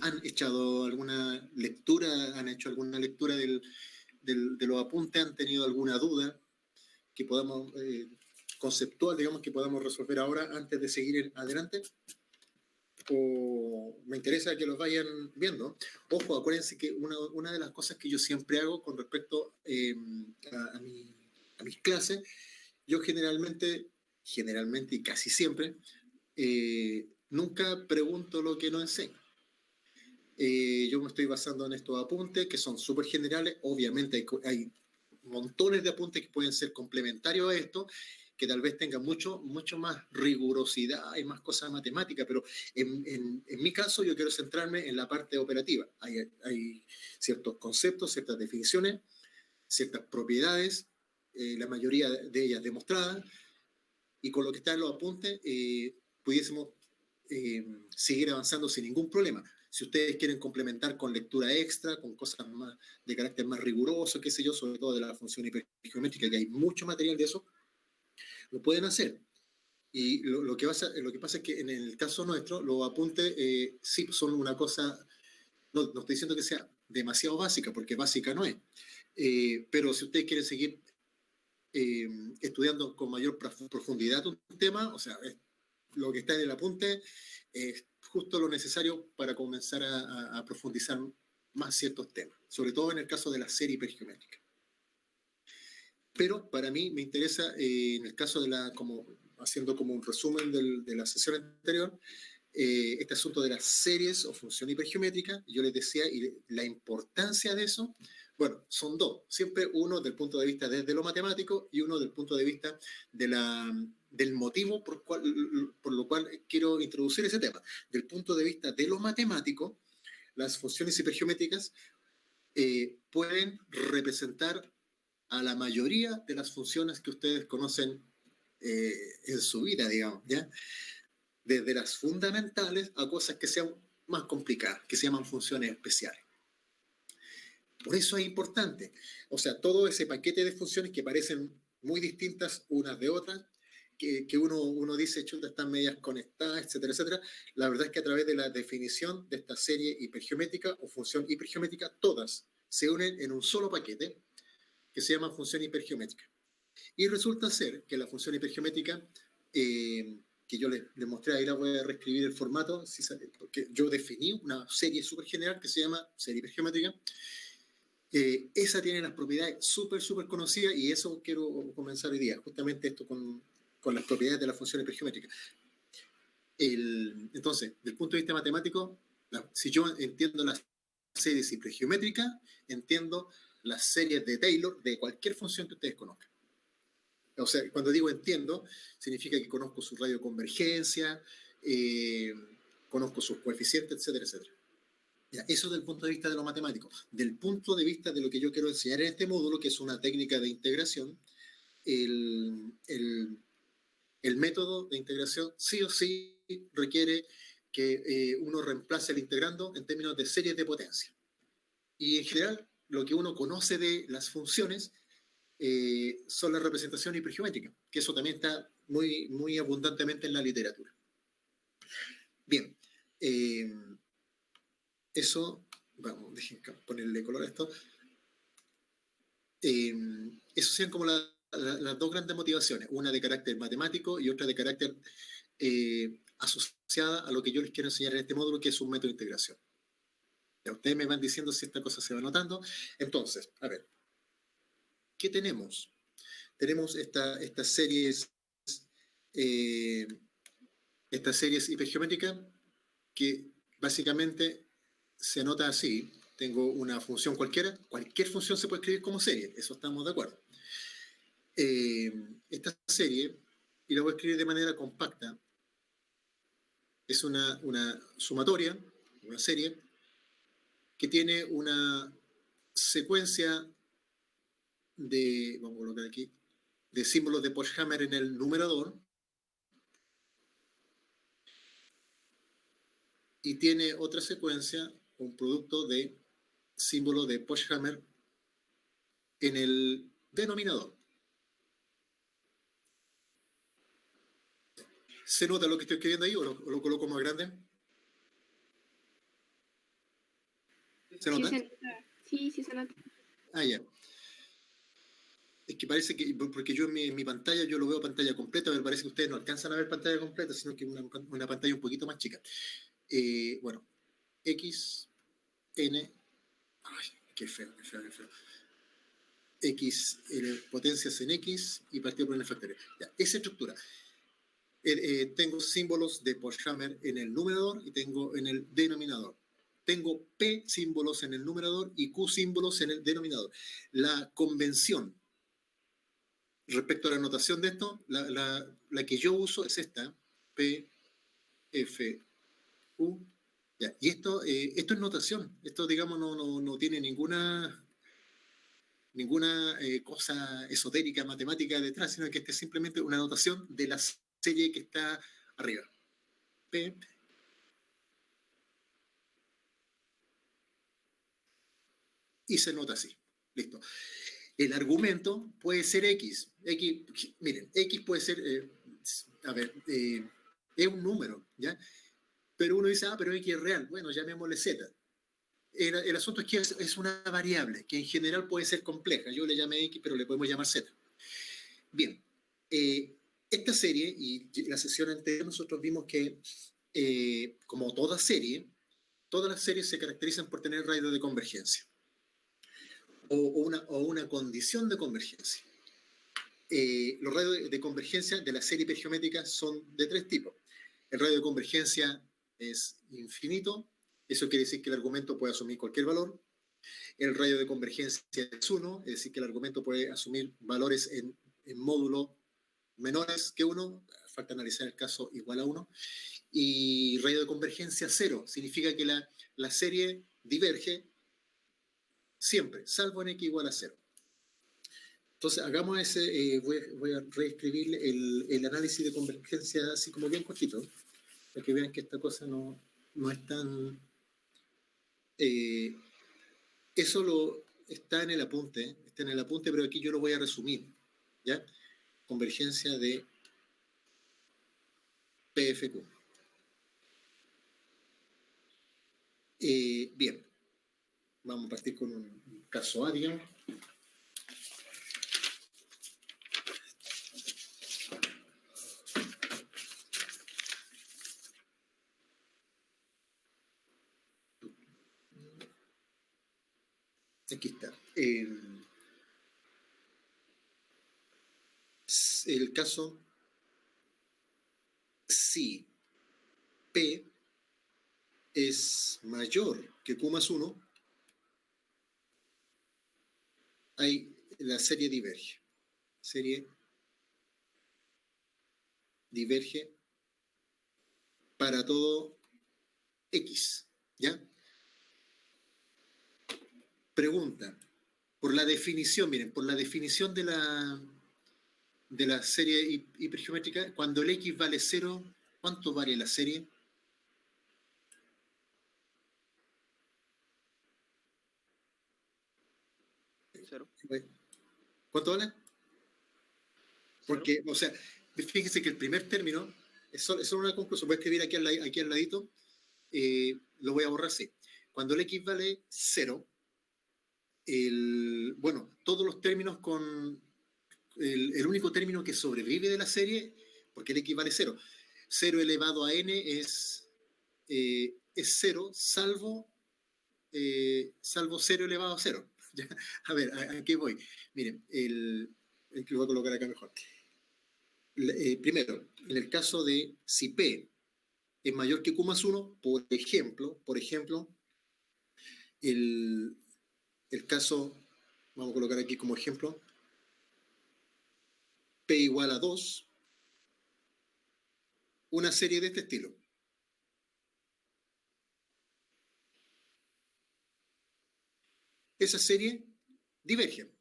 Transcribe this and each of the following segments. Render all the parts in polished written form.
¿Han echado alguna lectura, han hecho alguna lectura de los apuntes? ¿Han tenido alguna duda que podamos, conceptual, digamos, que podamos resolver ahora antes de seguir adelante? O me interesa que los vayan viendo. Ojo, acuérdense que una de las cosas que yo siempre hago con respecto a mis clases, yo generalmente y casi siempre, nunca pregunto lo que no enseño. Yo me estoy basando en estos apuntes que son súper generales. Obviamente hay montones de apuntes que pueden ser complementarios a esto, que tal vez tengan mucho más rigurosidad y más cosas matemáticas, pero en mi caso yo quiero centrarme en la parte operativa. Hay ciertos conceptos, ciertas definiciones, ciertas propiedades, la mayoría de ellas demostradas, y con lo que está en los apuntes pudiésemos seguir avanzando sin ningún problema. Si ustedes quieren complementar con lectura extra, con cosas más de carácter más riguroso, qué sé yo, sobre todo de la función hipergeométrica, que hay mucho material de eso, lo pueden hacer. Y lo que pasa es que en el caso nuestro, los apuntes sí son una cosa, no estoy diciendo que sea demasiado básica, porque básica no es. Pero si ustedes quieren seguir estudiando con mayor profundidad un tema, o sea, lo que está en el apunte es justo lo necesario para comenzar a profundizar más ciertos temas, sobre todo en el caso de la serie hipergeométrica. Pero para mí me interesa, en el caso de haciendo como un resumen de la sesión anterior, este asunto de las series o función hipergeométrica. Yo les decía, y la importancia de eso, bueno, son dos, siempre uno del punto de vista desde lo matemático y uno del punto de vista del motivo por lo cual quiero introducir ese tema. Del punto de vista de lo matemático, las funciones hipergeométricas pueden representar a la mayoría de las funciones que ustedes conocen en su vida, digamos, ¿ya? Desde las fundamentales a cosas que sean más complicadas, que se llaman funciones especiales. Por eso es importante. O sea, todo ese paquete de funciones que parecen muy distintas unas de otras, que uno dice, chuta, están medias conectadas, etcétera, etcétera. La verdad es que a través de la definición de esta serie hipergeométrica o función hipergeométrica, todas se unen en un solo paquete que se llama función hipergeométrica. Y resulta ser que la función hipergeométrica, que yo les mostré, ahí la voy a reescribir el formato, porque yo definí una serie súper general que se llama serie hipergeométrica. Esa tiene las propiedades súper conocidas, y eso quiero comenzar hoy día, justamente esto con las propiedades de la función hipergeométrica. Entonces, desde el punto de vista matemático, si yo entiendo las series hipergeométricas, entiendo las series de Taylor de cualquier función que ustedes conozcan. O sea, cuando digo entiendo, significa que conozco su radio de convergencia, conozco sus coeficientes, etcétera, etcétera. Ya, eso desde el punto de vista de lo matemático. Del punto de vista de lo que yo quiero enseñar en este módulo, que es una técnica de integración, el método de integración sí o sí requiere que uno reemplace el integrando en términos de series de potencia. Y en general, lo que uno conoce de las funciones son las representaciones hipergeométricas, que eso también está muy abundantemente en la literatura. Bien, eso, vamos, dejen ponerle color a esto. Eso sean como las dos grandes motivaciones, una de carácter matemático y otra de carácter asociada a lo que yo les quiero enseñar en este módulo, que es un método de integración. Ya ustedes me van diciendo si esta cosa se va notando. Entonces, a ver, ¿qué tenemos? Tenemos estas series hipergeométricas que básicamente se nota así. Tengo una función cualquiera, cualquier función se puede escribir como serie, eso estamos de acuerdo. Esta serie, y la voy a escribir de manera compacta, es una sumatoria, una serie, que tiene una secuencia de, vamos a colocar aquí, de símbolos de Pochhammer en el numerador, y tiene otra secuencia, un producto de símbolo de Pochhammer en el denominador. ¿Se nota lo que estoy escribiendo ahí o lo coloco más grande? ¿Se nota? Sí, se nota. Ah, ya. Es que parece que, porque yo en mi pantalla, yo lo veo pantalla completa, me parece que ustedes no alcanzan a ver pantalla completa, sino que una pantalla un poquito más chica. Bueno, X, N, ay, qué feo, qué feo, qué feo. X, potencias en X y partido por n factorial. Ya, esa estructura. Tengo símbolos de Pochhammer en el numerador y tengo en el denominador. Tengo P símbolos en el numerador y Q símbolos en el denominador. La convención respecto a la notación de esto, la que yo uso es esta, P, F, U. Ya. Y esto es notación. Esto, digamos, no tiene ninguna cosa esotérica, matemática detrás, sino que esta es simplemente una notación de la serie que está arriba. P, y se nota así. Listo. El argumento puede ser X. Miren, X puede ser, es un número, ¿ya? Pero uno dice, pero X es real. Bueno, llamémosle Z. El asunto es que es una variable que en general puede ser compleja. Yo le llamé X, pero le podemos llamar Z. Bien, esta serie y la sesión anterior nosotros vimos que, como todas las series se caracterizan por tener radios de convergencia o una condición de convergencia. Los radios de convergencia de la serie hipergeométrica son de tres tipos. El radio de convergencia es infinito, eso quiere decir que el argumento puede asumir cualquier valor. El radio de convergencia es 1, es decir que el argumento puede asumir valores en módulo menores que 1, falta analizar el caso igual a 1. Y radio de convergencia 0, significa que la serie diverge siempre, salvo en x igual a 0. Entonces, hagamos ese, voy a reescribir el análisis de convergencia así como bien cortito, para que vean que esta cosa no es tan... eso está en el apunte, pero aquí yo lo voy a resumir, ¿ya? Convergencia de PFQ. Bien, vamos a partir con un caso A, digamos. Aquí está. El caso, si P es mayor que Q más 1, la serie diverge. Serie diverge para todo X, ¿ya? Pregunta, por la definición, miren, por la definición de la serie hipergeométrica, cuando el X vale 0, ¿cuánto vale la serie? Cero. ¿Cuánto vale? Porque, o sea, fíjense que el primer término es solo una conclusión. Voy a escribir aquí al ladito, lo voy a borrar así. Cuando el X vale 0, todos los términos con el único término que sobrevive de la serie, porque el X vale 0. 0 elevado a n es 0, salvo 0 elevado a 0. A ver, ¿a qué voy? Miren, el que lo voy a colocar acá mejor. Primero, en el caso de si P es mayor que Q más 1, por ejemplo, el caso, vamos a colocar aquí como ejemplo, P igual a 2, una serie de este estilo. Esa serie diverge.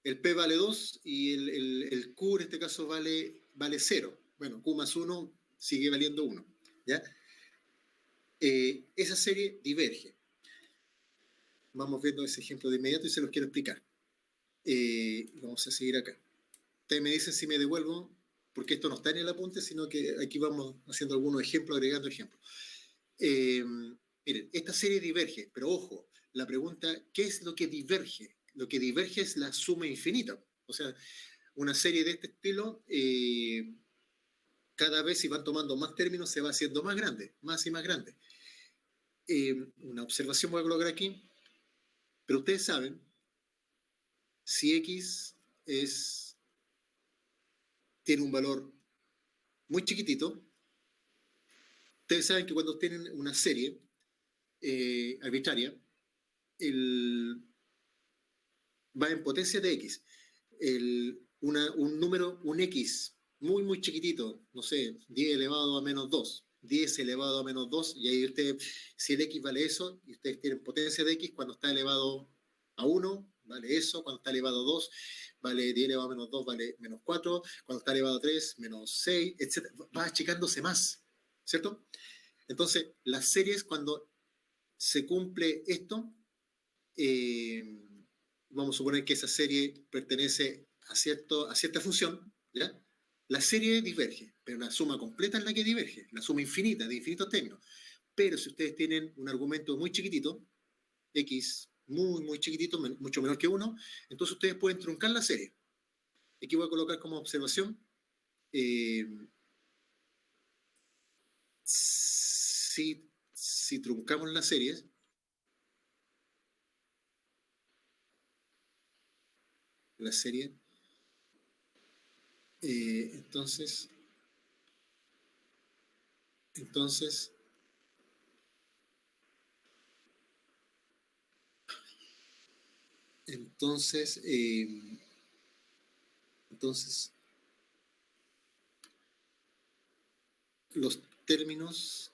El P vale 2 y el Q en este caso vale 0. Bueno, Q más 1 sigue valiendo 1. ¿Ya? Esa serie diverge. Vamos viendo ese ejemplo de inmediato y se los quiero explicar. Vamos a seguir acá. Ustedes me dicen si me devuelvo, porque esto no está en el apunte, sino que aquí vamos haciendo algunos ejemplos, agregando ejemplos. Miren, esta serie diverge, pero ojo, la pregunta, ¿qué es lo que diverge? Lo que diverge es la suma infinita. O sea, una serie de este estilo, cada vez si van tomando más términos, se va haciendo más grande, más y más grande. Una observación voy a colocar aquí, pero ustedes saben, si X tiene un valor muy chiquitito, ustedes saben que cuando tienen una serie arbitraria, va en potencia de X. Un número, un X muy, muy chiquitito, no sé, 10 elevado a menos 2, 10 elevado a menos 2, y ahí si el X vale eso, y ustedes tienen potencia de X, cuando está elevado a 1, vale eso, cuando está elevado a 2, vale 10 elevado a menos 2, vale menos 4, cuando está elevado a 3, menos 6, etc. Va achicándose más, ¿cierto? Entonces, las series, cuando se cumple esto, vamos a suponer que esa serie pertenece a cierta función, ¿ya? La serie diverge, pero la suma completa es la que diverge, la suma infinita, de infinitos términos. Pero si ustedes tienen un argumento muy chiquitito, X muy, muy chiquitito, mucho menor que 1, entonces ustedes pueden truncar la serie. Aquí voy a colocar como observación, si truncamos las series, la serie, entonces, entonces, entonces, entonces, los términos,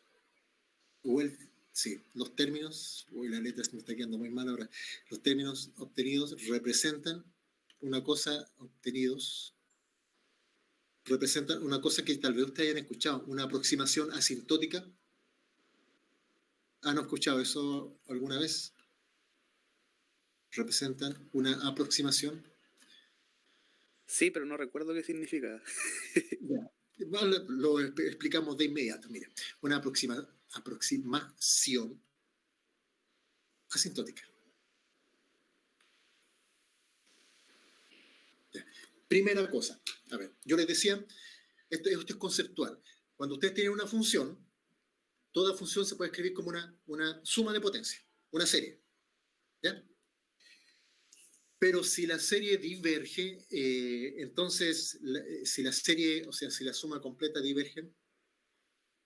los términos, uy, la letra se me está quedando muy mal ahora, los términos obtenidos representan una cosa, representan una cosa que tal vez ustedes hayan escuchado, una aproximación asintótica. ¿Han escuchado eso alguna vez? Representan una aproximación. Sí, pero no recuerdo qué significa. Lo explicamos de inmediato. Mira, una aproximación asintótica. Primera cosa, a ver, yo les decía, esto es conceptual. Cuando ustedes tienen una función, toda función se puede escribir como una suma de potencia, una serie. ¿Ya? Pero si la serie diverge, entonces, si la serie, o sea, si la suma completa diverge,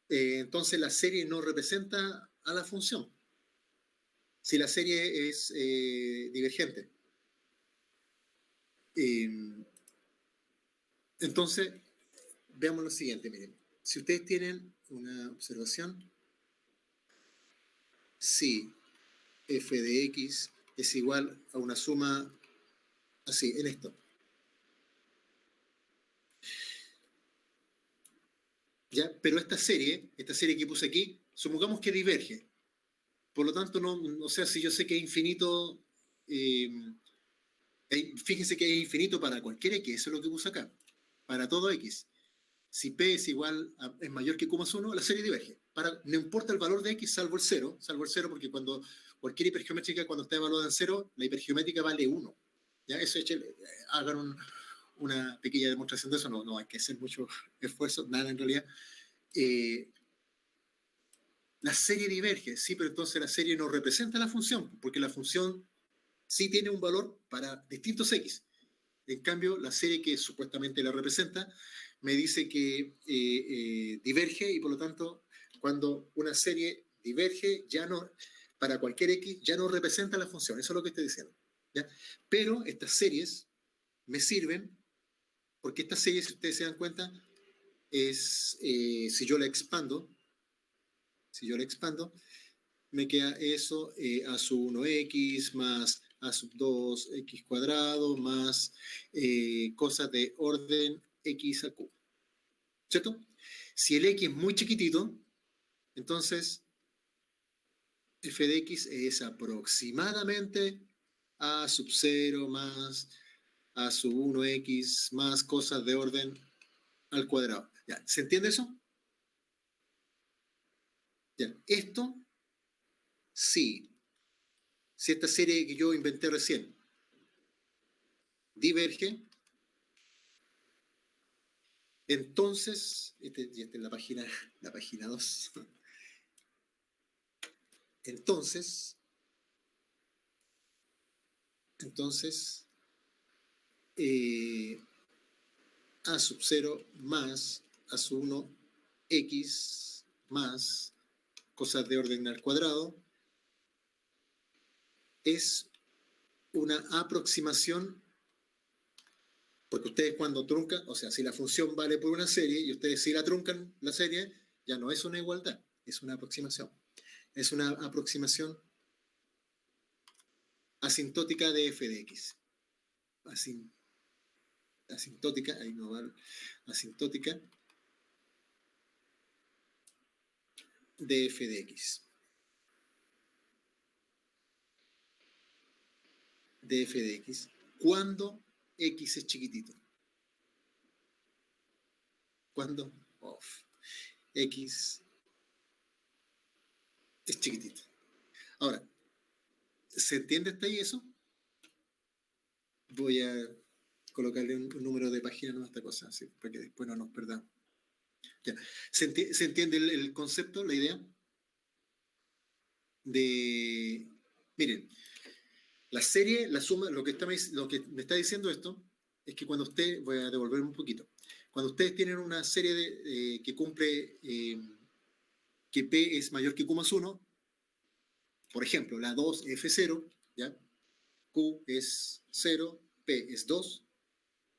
entonces la serie no representa a la función. Si la serie es divergente. Entonces, veamos lo siguiente, miren. Si ustedes tienen una observación, si f de x es igual a una suma así, en esto. ¿Ya? Pero esta serie que puse aquí, supongamos que diverge. Por lo tanto, o sea, si yo sé que es infinito, fíjense que es infinito para cualquier x, eso es lo que puse acá, para todo x. Si p es mayor que q más 1, la serie diverge. No importa el valor de x salvo el 0, porque cuando cualquier hipergeométrica, cuando está evaluada en 0, la hipergeométrica vale 1. ¿Ya? Eso hagan una pequeña demostración de eso, no hay que hacer mucho esfuerzo, nada en realidad. La serie diverge, sí, pero entonces la serie no representa la función, porque la función sí tiene un valor para distintos x. En cambio, la serie que supuestamente la representa me dice que diverge, y por lo tanto, cuando una serie diverge, para cualquier x, ya no representa la función. Eso es lo que estoy diciendo. ¿Ya? Pero estas series me sirven, porque esta serie, si ustedes se dan cuenta, si yo la expando, me queda eso, a sub 1x más a sub 2x cuadrado más cosas de orden x a q. ¿Cierto? Si el x es muy chiquitito, entonces f de x es aproximadamente a sub 0 más a sub 1x más cosas de orden al cuadrado. ¿Ya? ¿Se entiende eso? Ya. Esto sí si esta serie que yo inventé recién diverge, entonces, esta es la página 2, entonces, A sub 0 más A sub 1 X más cosas de orden al cuadrado es una aproximación, porque ustedes cuando truncan, o sea, si la función vale por una serie y ustedes si la truncan la serie, ya no es una igualdad, es una aproximación. Es una aproximación asintótica de f de x. Asintótica, ahí no va, asintótica de f de x. De f de x. Cuando x es chiquitito. Cuando x es chiquitito. Ahora, ¿se entiende hasta ahí eso? Voy a colocarle un número de página a esta cosa, así, para que después no nos perdamos. Ya. ¿Se entiende el concepto, la idea? Miren, la serie, la suma, lo que me está diciendo esto es que cuando usted, voy a devolver un poquito, cuando ustedes tienen una serie que cumple que P es mayor que Q más 1, por ejemplo, la 2 F0, ¿ya? Q es 0, P es 2,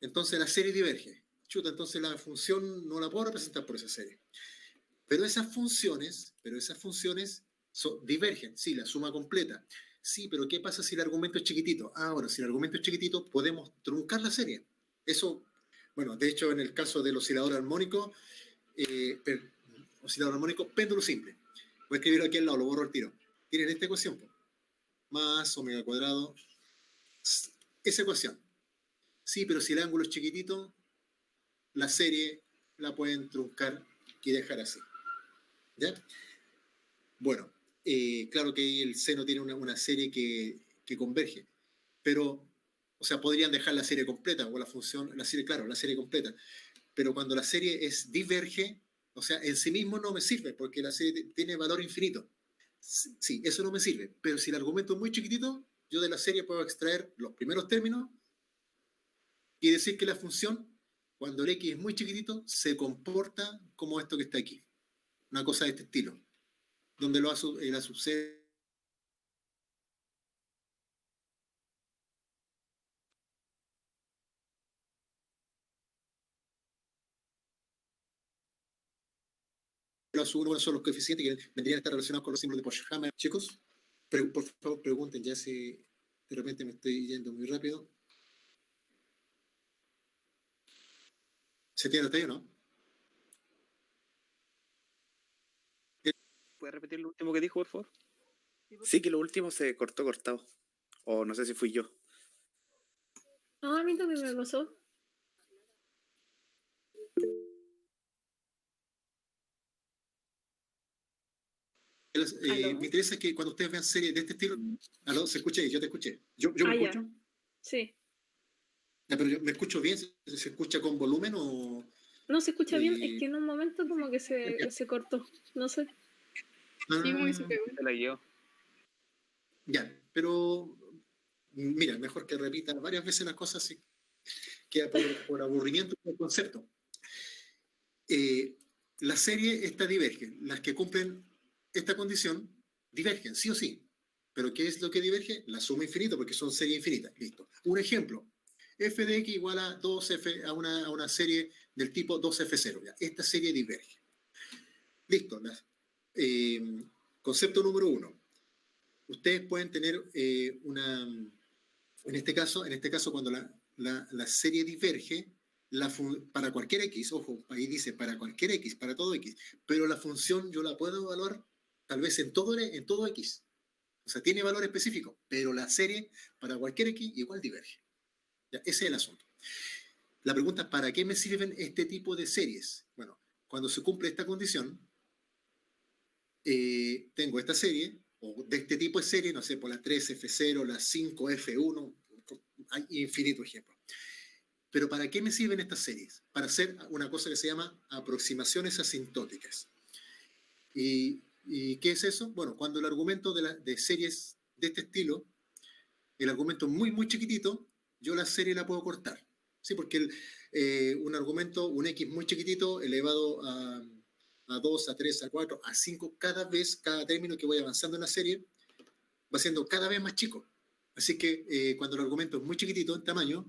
entonces la serie diverge. Chuta, entonces la función no la puedo representar por esa serie. Pero esas funciones divergen, sí, la suma completa. Sí, pero ¿qué pasa si el argumento es chiquitito? Ahora, si el argumento es chiquitito, podemos truncar la serie. Eso, bueno, de hecho, en el caso del oscilador armónico, péndulo simple. Voy a escribirlo aquí al lado, lo borro al tiro. Tienen esta ecuación, más omega cuadrado, esa ecuación. Sí, pero si el ángulo es chiquitito, la serie la pueden truncar y dejar así. ¿Ya? Bueno, claro que el seno tiene una serie que converge, pero, o sea, podrían dejar la serie completa, o la función, la serie completa, pero cuando la serie es diverge, o sea, en sí mismo no me sirve, porque la serie tiene valor infinito. Sí, eso no me sirve, pero si el argumento es muy chiquitito, yo de la serie puedo extraer los primeros términos y decir que la función, cuando el x es muy chiquitito, se comporta como esto que está aquí. Una cosa de este estilo, donde la sub c los uno son los coeficientes que vendrían a estar relacionados con los símbolos de Pochhammer. Chicos, por favor pregunten ya si de repente me estoy yendo muy rápido. ¿Se entiende hasta ahí o no? ¿Puedes repetir lo último que dijo, por favor? Sí, que lo último se cortado. O no sé si fui yo. No, a mí también me pasó. Me interesa que cuando ustedes vean series de este estilo, ¿aló? ¿Se escucha ahí? Yo te escuché. ¿Yo me escucho? Ya. Sí. Ya, pero ¿me escucho bien? ¿Se escucha con volumen o...? No, se escucha bien, es que en un momento como que se cortó, no sé. Sí, como que se pegó. Se la guió. Ya, pero mira, mejor que repita varias veces las cosas, así queda por aburrimiento el concepto. La serie esta diverge. Las que cumplen esta condición divergen, sí o sí. ¿Pero qué es lo que diverge? La suma infinita, porque son series infinitas. Listo. Un ejemplo. F de x igual a 2f, a una serie del tipo 2f0. ¿Ya? Esta serie diverge. Listo. Concepto número 1. Ustedes pueden tener en este caso cuando la serie diverge, para cualquier x, ojo, ahí dice para cualquier x, para todo x, pero la función yo la puedo evaluar tal vez en todo x. O sea, tiene valor específico, pero la serie para cualquier x igual diverge. Ya, ese es el asunto. La pregunta es, ¿para qué me sirven este tipo de series? Bueno, cuando se cumple esta condición, tengo esta serie o de este tipo de serie, no sé, por la 3F0, la 5F1, hay infinitos ejemplos. Pero ¿para qué me sirven estas series? Para hacer una cosa que se llama aproximaciones asintóticas. ¿Y qué es eso? Bueno, cuando el argumento de series de este estilo, el argumento es muy, muy chiquitito, yo la serie la puedo cortar. ¿Sí? Porque un argumento, un X muy chiquitito, elevado a 2, a 3, a 4, a 5, cada término que voy avanzando en la serie, va siendo cada vez más chico. Así que cuando el argumento es muy chiquitito en tamaño,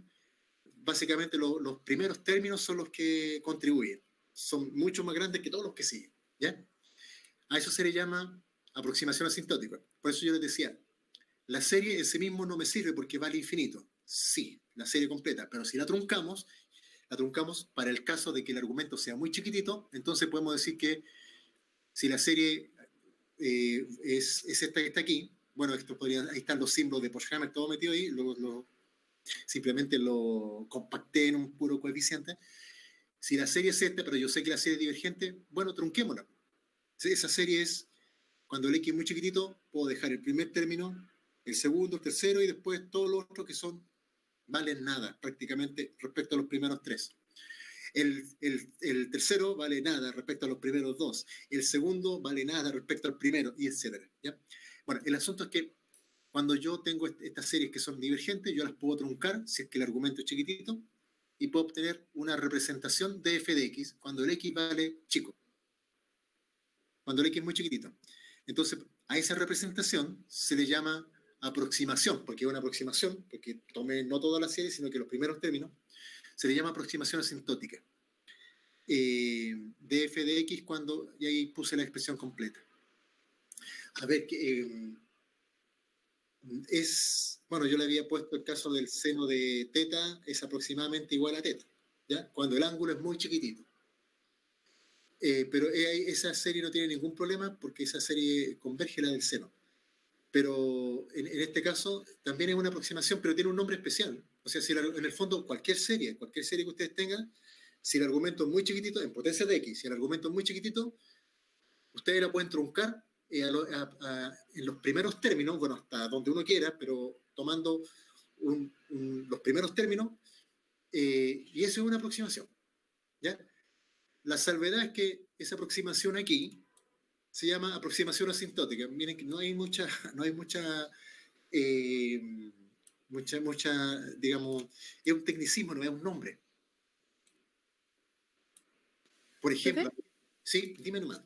básicamente los primeros términos son los que contribuyen. Son mucho más grandes que todos los que siguen. ¿Ya? A eso se le llama aproximación asintótica. Por eso yo les decía, la serie en sí mismo no me sirve porque vale infinito. Sí, la serie completa, pero si la truncamos para el caso de que el argumento sea muy chiquitito, entonces podemos decir que si la serie es esta que está aquí, bueno, ahí están los símbolos de Pochhammer todo metido ahí, simplemente lo compacté en un puro coeficiente. Si la serie es esta, pero yo sé que la serie es divergente, bueno, trunquémosla. Esa serie es, cuando el X es muy chiquitito, puedo dejar el primer término, el segundo, el tercero y después todos los otros que valen nada prácticamente respecto a los primeros tres. El tercero vale nada respecto a los primeros dos. El segundo vale nada respecto al primero, y etcétera. ¿Ya? Bueno, el asunto es que cuando yo tengo estas series que son divergentes, yo las puedo truncar si es que el argumento es chiquitito y puedo obtener una representación de f de x cuando el x vale chico. Cuando el x es muy chiquitito. Entonces, a esa representación se le llama aproximación, porque es una aproximación, porque tomé no toda la serie, sino que los primeros términos, se le llama aproximación asintótica. De f de x y ahí puse la expresión completa. A ver, bueno, yo le había puesto el caso del seno de teta, es aproximadamente igual a teta, ¿ya? Cuando el ángulo es muy chiquitito. Pero esa serie no tiene ningún problema porque esa serie converge la del seno. Pero en este caso también es una aproximación, pero tiene un nombre especial. O sea, en el fondo cualquier serie que ustedes tengan, si el argumento es muy chiquitito, en potencia de x, si el argumento es muy chiquitito, ustedes la pueden truncar en los primeros términos, bueno, hasta donde uno quiera, pero tomando los primeros términos, y eso es una aproximación. ¿Ya? La salvedad es que esa aproximación aquí se llama aproximación asintótica. Miren que no hay mucha, digamos, es un tecnicismo, no es un nombre. Por ejemplo, ¿Profe? Sí, dime nomás.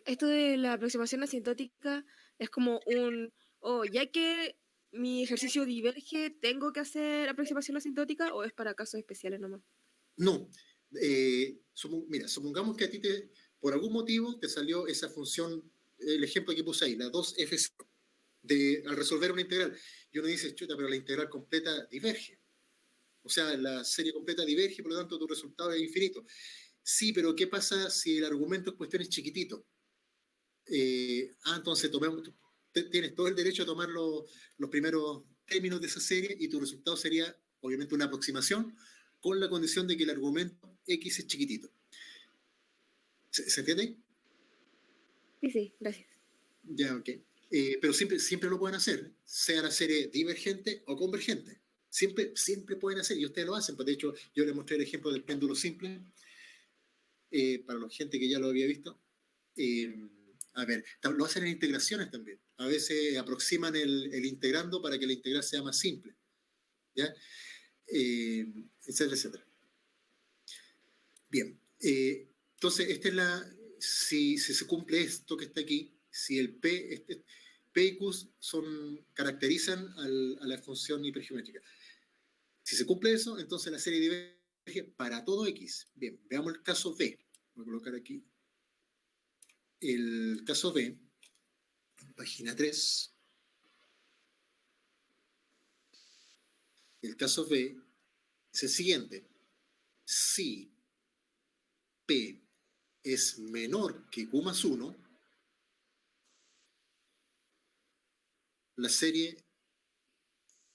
Esto de la aproximación asintótica es como ya que mi ejercicio diverge, ¿tengo que hacer aproximación asintótica o es para casos especiales nomás? No. Mira, supongamos que a ti por algún motivo te salió esa función, el ejemplo que puse ahí, la 2f al resolver una integral. Y uno dice, chuta, pero la integral completa diverge. O sea, la serie completa diverge, por lo tanto tu resultado es infinito. Sí, pero ¿qué pasa si el argumento en cuestión es chiquitito? Entonces tienes todo el derecho a tomar los primeros términos de esa serie y tu resultado sería, obviamente, una aproximación con la condición de que el argumento X es chiquitito. ¿Se entiende? Sí, gracias. Ya, ok. Pero siempre lo pueden hacer, sea la serie divergente o convergente. Siempre pueden hacer, y ustedes lo hacen. Pues de hecho, yo les mostré el ejemplo del péndulo simple, para la gente que ya lo había visto. A ver, lo hacen en integraciones también. A veces aproximan el integrando para que la integral sea más simple. ¿Ya? Etcétera, etcétera. Bien. Entonces, si se cumple esto que está aquí, si el P y Q caracterizan a la función hipergeométrica. Si se cumple eso, entonces la serie diverge para todo X. Bien, veamos el caso B. Voy a colocar aquí el caso B, página 3. El caso B es el siguiente. Si P es menor que Q más 1, la serie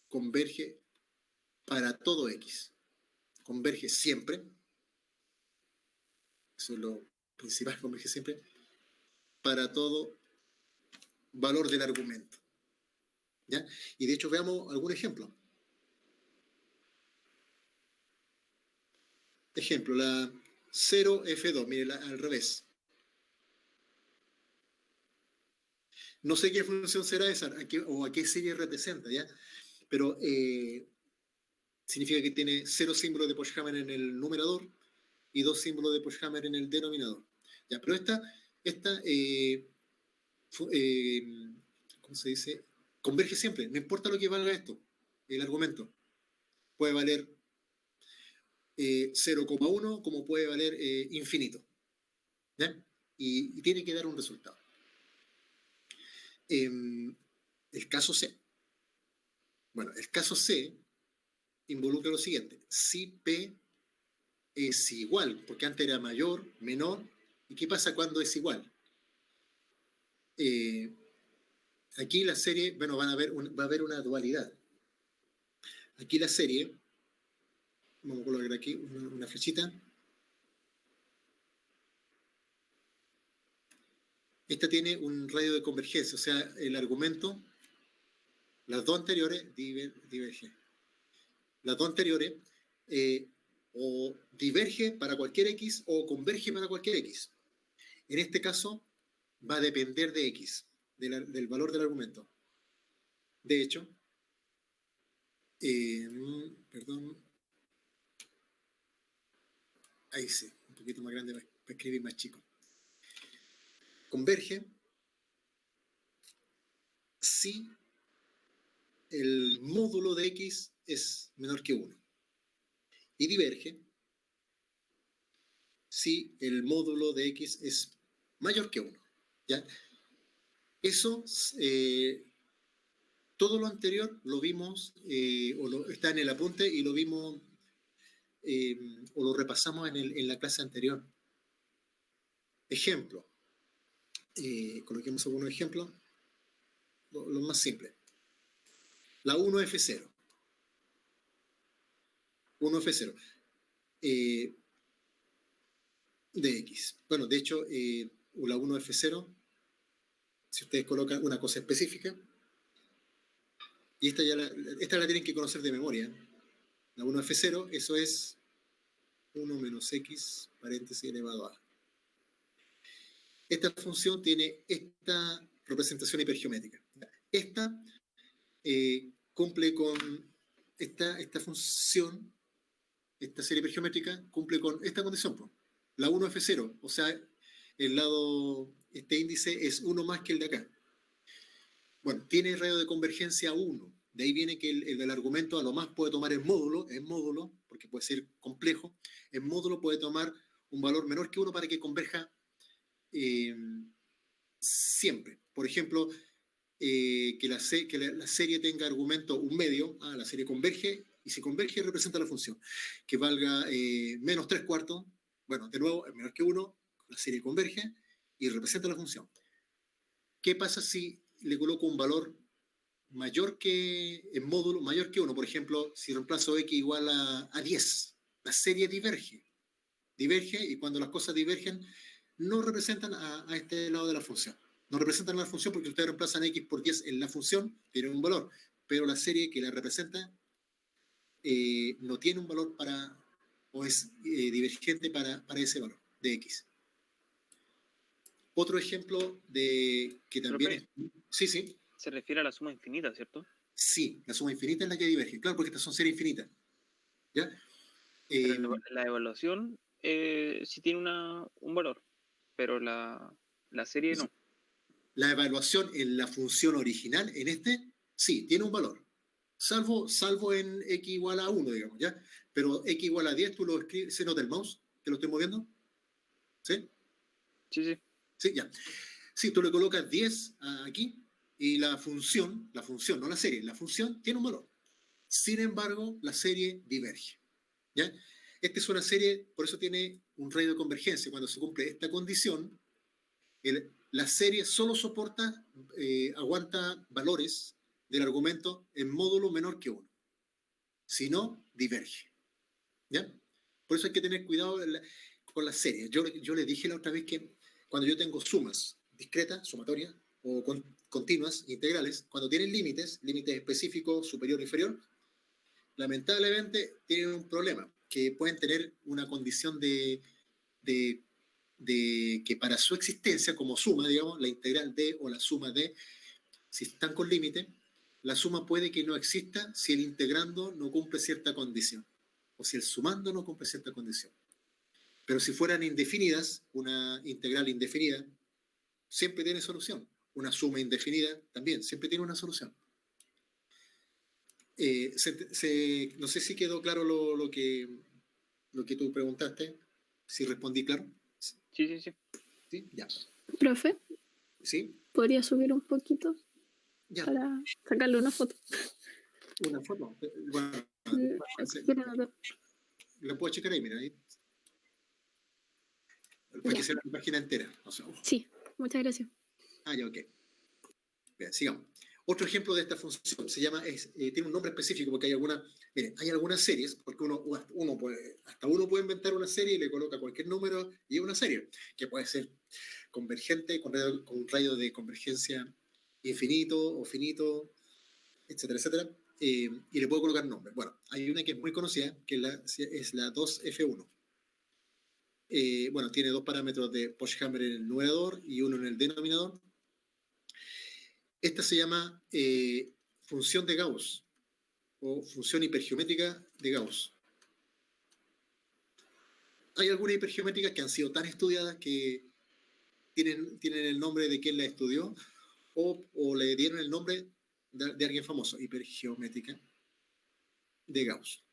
converge para todo X. Converge siempre. Eso es lo principal, converge siempre para todo valor del argumento. ¿Ya? Y de hecho veamos algún ejemplo. Ejemplo, la 0F2, mire, al revés. No sé qué función será esa o a qué serie representa, ¿ya? Pero significa que tiene 0 símbolos de Pochhammer en el numerador y 2 símbolos de Pochhammer en el denominador. ¿Ya? Pero esta ¿cómo se dice? Converge siempre, no importa lo que valga esto, el argumento. Puede valer 0,1 como puede valer infinito. ¿Ya? Y tiene que dar un resultado. El caso C. Bueno, el caso C involucra lo siguiente. Si P es igual, porque antes era mayor, menor, ¿y qué pasa cuando es igual? Aquí la serie, bueno, va a haber una dualidad. Aquí la serie, vamos a colocar aquí una flechita. Esta tiene un radio de convergencia, o sea, el argumento, las dos anteriores divergen. Las dos anteriores o diverge para cualquier X o converge para cualquier X. En este caso, va a depender de X, del valor del argumento. De hecho, perdón, ahí sí, un poquito más grande para escribir más chico. Converge si el módulo de X es menor que 1. Y diverge si el módulo de X es mayor que 1. ¿Ya? Eso, todo lo anterior lo vimos, está en el apunte y lo vimos, o lo repasamos en la clase anterior. Ejemplo. Coloquemos algunos ejemplos. Lo más simple. La 1F0. 1F0. De X. Bueno, de hecho, la 1F0, si ustedes colocan una cosa específica, y esta la tienen que conocer de memoria. La 1F0, eso es 1 menos X, paréntesis elevado a. Esta función tiene esta representación hipergeométrica. Esta cumple con esta función, esta serie hipergeométrica cumple con esta condición. La 1F0, o sea, este índice es 1 más que el de acá. Bueno, tiene radio de convergencia 1. De ahí viene que el del argumento a lo más puede tomar en módulo, porque puede ser complejo. En módulo puede tomar un valor menor que 1 para que converja siempre. Por ejemplo, que la serie tenga argumento un medio, la serie converge, y si converge representa la función. Que valga menos 3/4, bueno, de nuevo, es menor que 1, la serie converge y representa la función. ¿Qué pasa si le coloco un valor mayor que, en módulo, mayor que 1? Por ejemplo, si reemplazo X igual a 10, la serie diverge, y cuando las cosas divergen, no representan a este lado de la función. No representan la función porque ustedes reemplazan X por 10 en la función, tiene un valor, pero la serie que la representa no tiene un valor o es divergente para ese valor de X. Otro ejemplo de que también ¿Profe? Sí. Se refiere a la suma infinita, ¿cierto? Sí, la suma infinita es la que diverge. Claro, porque estas son series infinitas. ¿Ya? Pero la evaluación sí tiene un valor, pero la serie no. La evaluación en la función original, sí, tiene un valor. Salvo en X igual a 1, digamos, ¿ya? Pero X igual a 10, tú lo escribes, ¿se nota el mouse que lo estoy moviendo? ¿Sí? Sí. Sí, ya. Sí, tú le colocas 10 aquí y la función, no la serie, la función tiene un valor. Sin embargo, la serie diverge. ¿Ya? Esta es una serie, por eso tiene un radio de convergencia. Cuando se cumple esta condición, la serie solo soporta, aguanta valores del argumento en módulo menor que 1. Si no, diverge. ¿Ya? Por eso hay que tener cuidado con las series. Yo le dije la otra vez que cuando yo tengo sumas discretas, sumatorias, o continuas, integrales, cuando tienen límites específicos, superior o inferior, lamentablemente tienen un problema, que pueden tener una condición de que para su existencia como suma, digamos, la integral de o la suma de, si están con límite, la suma puede que no exista si el integrando no cumple cierta condición, o si el sumando no cumple cierta condición. Pero si fueran indefinidas, una integral indefinida siempre tiene solución. Una suma indefinida también siempre tiene una solución. No sé si quedó claro lo que tú preguntaste, si respondí claro. Sí. ¿Sí? Ya. Profe, ¿Sí? ¿podría subir un poquito Ya. para sacarle una foto? Una foto. Bueno, Quiero anotar. la puedo checar ahí, mira. Ahí. Para que sea la página entera. O sea, Sí, muchas gracias. ya, ok. Bien, sigamos. Otro ejemplo de esta función se llama, tiene un nombre específico porque hay algunas series, porque hasta uno puede inventar una serie y le coloca cualquier número y es una serie, que puede ser convergente, con un radio de convergencia infinito o finito, etcétera, etcétera, y le puedo colocar nombres. Bueno, hay una que es muy conocida, que es la 2F1. Tiene dos parámetros de Pochhammer en el numerador y uno en el denominador. Esta se llama función de Gauss o función hipergeométrica de Gauss. Hay algunas hipergeométricas que han sido tan estudiadas que tienen el nombre de quien la estudió o le dieron el nombre de alguien famoso, hipergeométrica de Gauss.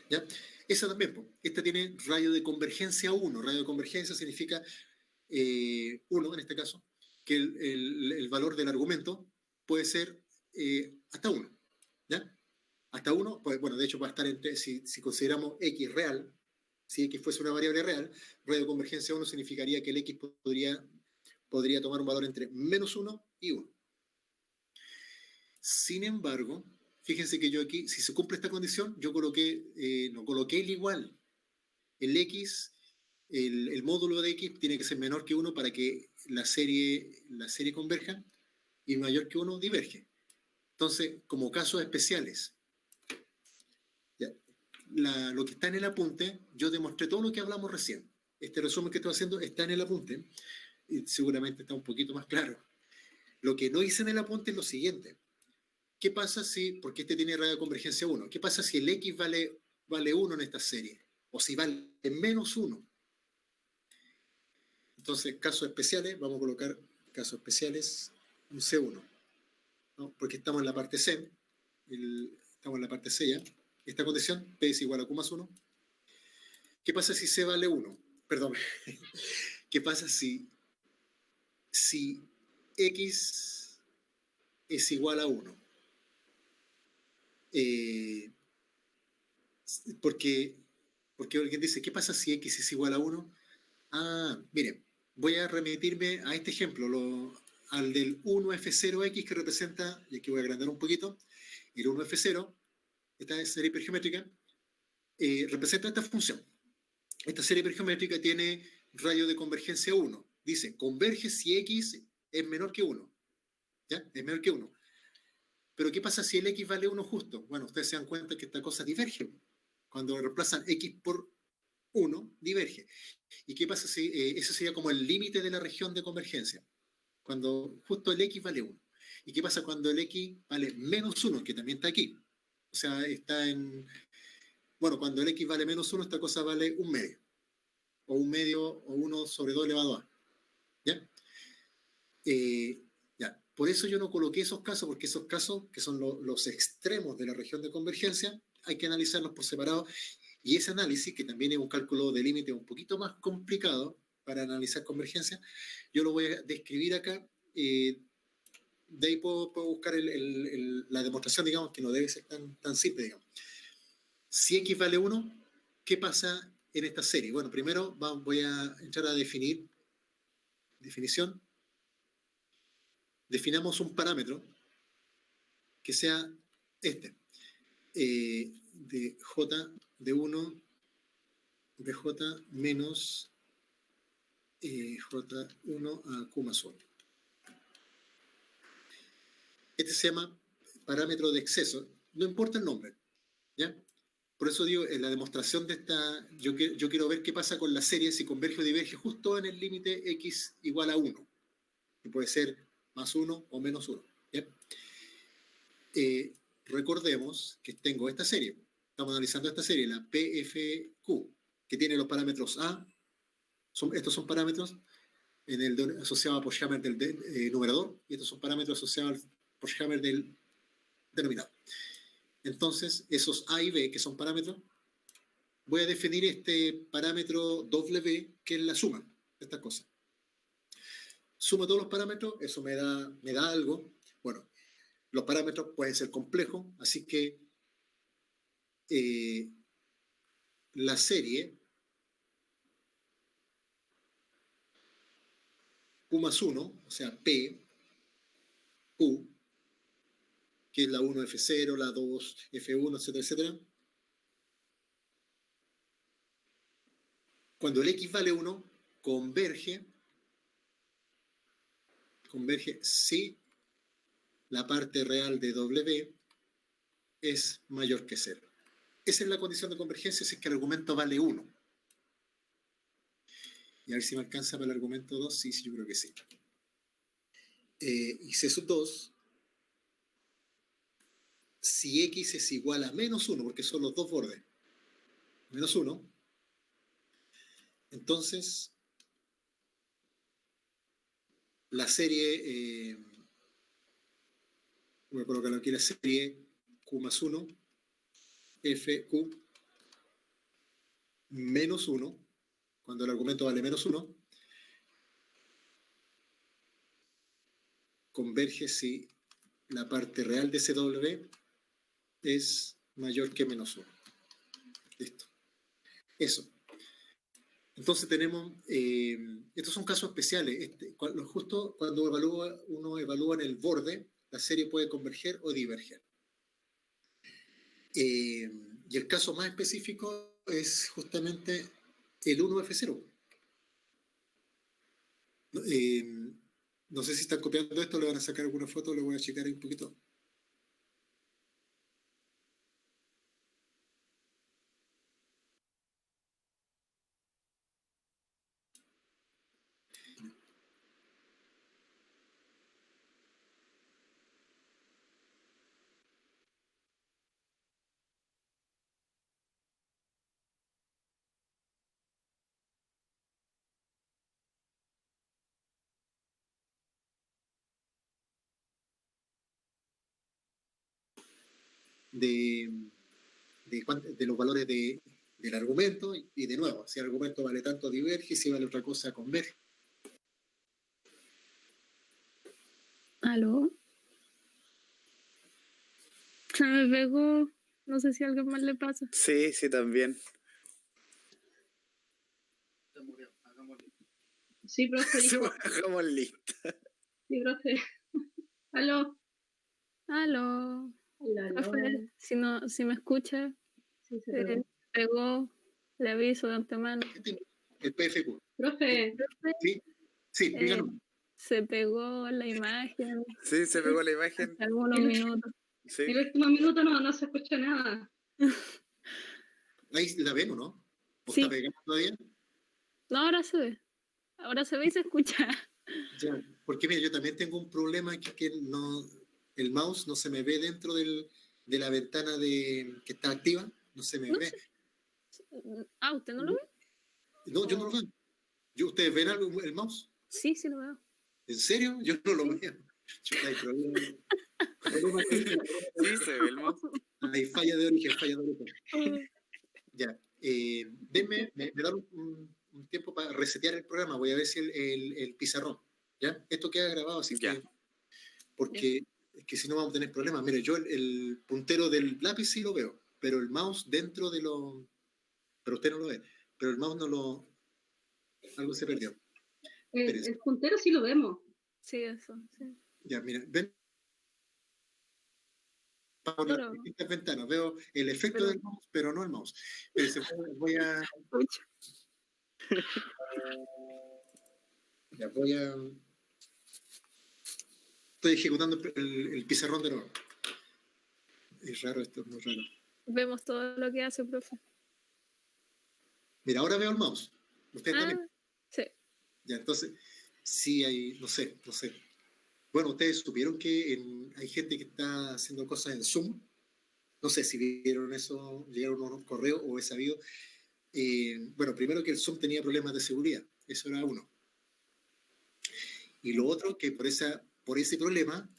¿Ya? Esa también, esta tiene radio de convergencia 1. Radio de convergencia significa 1 en este caso, que el valor del argumento puede ser hasta 1. ¿Ya? Hasta 1, pues, bueno, de hecho va a estar entre, si consideramos x real, si x fuese una variable real, radio de convergencia 1 significaría que el x podría tomar un valor entre -1 y 1. Sin embargo, fíjense que yo aquí, si se cumple esta condición, yo no coloqué el igual. El x, el módulo de x tiene que ser menor que 1 para que la serie converja y mayor que 1 diverge. Entonces, como casos especiales, lo que está en el apunte, yo demostré todo lo que hablamos recién. Este resumen que estoy haciendo está en el apunte y seguramente está un poquito más claro. Lo que no hice en el apunte es lo siguiente. ¿Qué pasa porque este tiene radio de convergencia 1, qué pasa si el x vale 1 en esta serie? O si vale -1. Entonces, casos especiales, vamos a colocar casos especiales, un C1. ¿No? Porque estamos en la parte C, estamos en la parte C ya. Esta condición, P es igual a Q más 1. ¿Qué pasa si C vale 1? Perdón. ¿Qué pasa si X es igual a 1? Porque alguien dice, ¿qué pasa si X es igual a 1? Miren, voy a remitirme a este ejemplo, al del 1F0X que representa, y aquí voy a agrandar un poquito, el 1F0, esta serie hipergeométrica, representa esta función. Esta serie hipergeométrica tiene radio de convergencia 1. Dice, converge si X es menor que 1. ¿Ya? Es menor que 1. Pero ¿qué pasa si el X vale 1 justo? Bueno, ustedes se dan cuenta que esta cosa diverge. Cuando reemplazan X por 1, diverge. ¿Y qué pasa si eso sería como el límite de la región de convergencia? Cuando justo el X vale 1. ¿Y qué pasa cuando el X vale -1, que también está aquí? O sea, está en... Bueno, cuando el X vale -1, esta cosa vale 1 medio. O 1 medio o 1 sobre 2 elevado a. ¿Ya? Ya. Por eso yo no coloqué esos casos, porque esos casos, que son los extremos de la región de convergencia, hay que analizarlos por separado. Y ese análisis, que también es un cálculo de límite un poquito más complicado para analizar convergencia, yo lo voy a describir acá. De ahí puedo buscar la demostración, digamos, que no debe ser tan simple, digamos. Si X vale 1, ¿qué pasa en esta serie? Bueno, primero voy a entrar a definición. Definamos un parámetro que sea este, de J de 1, de J menos J1 a Q más 1. Este se llama parámetro de exceso, no importa el nombre, ¿ya? Por eso digo, en la demostración de esta, yo quiero ver qué pasa con la serie si converge o diverge justo en el límite x igual a 1, que puede ser más 1 o menos 1, ¿ya? Recordemos que tengo esta serie, estamos analizando esta serie, la PFQ, que tiene los parámetros A, estos son parámetros en el asociado a Pochhammer del numerador, y estos son parámetros asociados al Pochhammer del denominador. Entonces, esos A y B, que son parámetros, voy a definir este parámetro W, que es la suma de estas cosas. Sumo todos los parámetros, eso me da algo. Bueno, los parámetros pueden ser complejos, así que la serie Q más 1, o sea, P, Q, que es la 1 F0, la 2 F1, etcétera, etcétera. Cuando el X vale 1, converge si la parte real de W es mayor que 0. Esa es la condición de convergencia si es que el argumento vale 1. Y a ver si me alcanza para el argumento 2. Sí, yo creo que sí. Y C sub 2, si X es igual a menos 1, porque son los dos bordes, menos 1, entonces la serie, voy a colocar aquí la serie Q más 1, FQ menos 1, cuando el argumento vale menos 1, converge si la parte real de CW es mayor que menos 1. Listo. Eso. Entonces tenemos, estos son casos especiales. Justo cuando uno evalúa en el borde, la serie puede converger o diverger. Y el caso más específico es justamente el 1F0. No sé si están copiando esto, le van a sacar alguna foto, le voy a checar ahí un poquito. De los valores del argumento y de nuevo, si el argumento vale tanto diverge, si vale otra cosa converge. ¿Aló? Se me pegó. No sé si a alguien más le pasa. Sí, también. Sí, profe, dijo. Hagamos lista. Sí, profe. ¿Aló? ¿Aló? Profe, si me escucha, Sí, se pegó. pegó, le aviso de antemano. El PFQ. Profe. Sí, díganos. Se pegó la imagen. Sí, se pegó la imagen. Hace algunos minutos. Sí. En el último minuto no se escucha nada. Ahí la ven, ¿o no? ¿O Sí. está pegando todavía? No, ahora se ve. Ahora se ve y se escucha. Ya, porque mira, yo también tengo un problema que no, el mouse no se me ve dentro de la ventana que está activa, no se me ve. Ah, ¿usted no lo ve? No, yo no lo veo. ¿Ustedes ven el mouse? Sí, lo veo. ¿En serio? Yo no lo veo. Chuta, hay problema. Sí, se ve el mouse. Hay falla de origen. Ya. Denme, me dan un tiempo para resetear el programa. Voy a ver si el pizarrón. ¿Ya? Esto queda grabado, así Ya. que. Porque es que si no vamos a tener problemas. Mire, yo el puntero del lápiz sí lo veo, pero el mouse dentro de lo. Pero usted no lo ve. Pero el mouse no lo. Algo se perdió. El puntero sí lo vemos. Sí, eso. Sí. Ya, mira, ven. Por las distintas ventanas. Veo el efecto del mouse, pero no el mouse. Pero voy a. Ya voy a... Estoy ejecutando el pizarrón de nuevo. Es raro esto, es muy raro. Vemos todo lo que hace, profe. Mira, ahora veo el mouse. Ustedes también. Sí. Ya, entonces, sí hay, no sé. Bueno, ustedes supieron que hay gente que está haciendo cosas en Zoom. No sé si vieron eso, llegaron unos correos o he sabido. Bueno, primero que el Zoom tenía problemas de seguridad. Eso era uno. Y lo otro, que por ese problema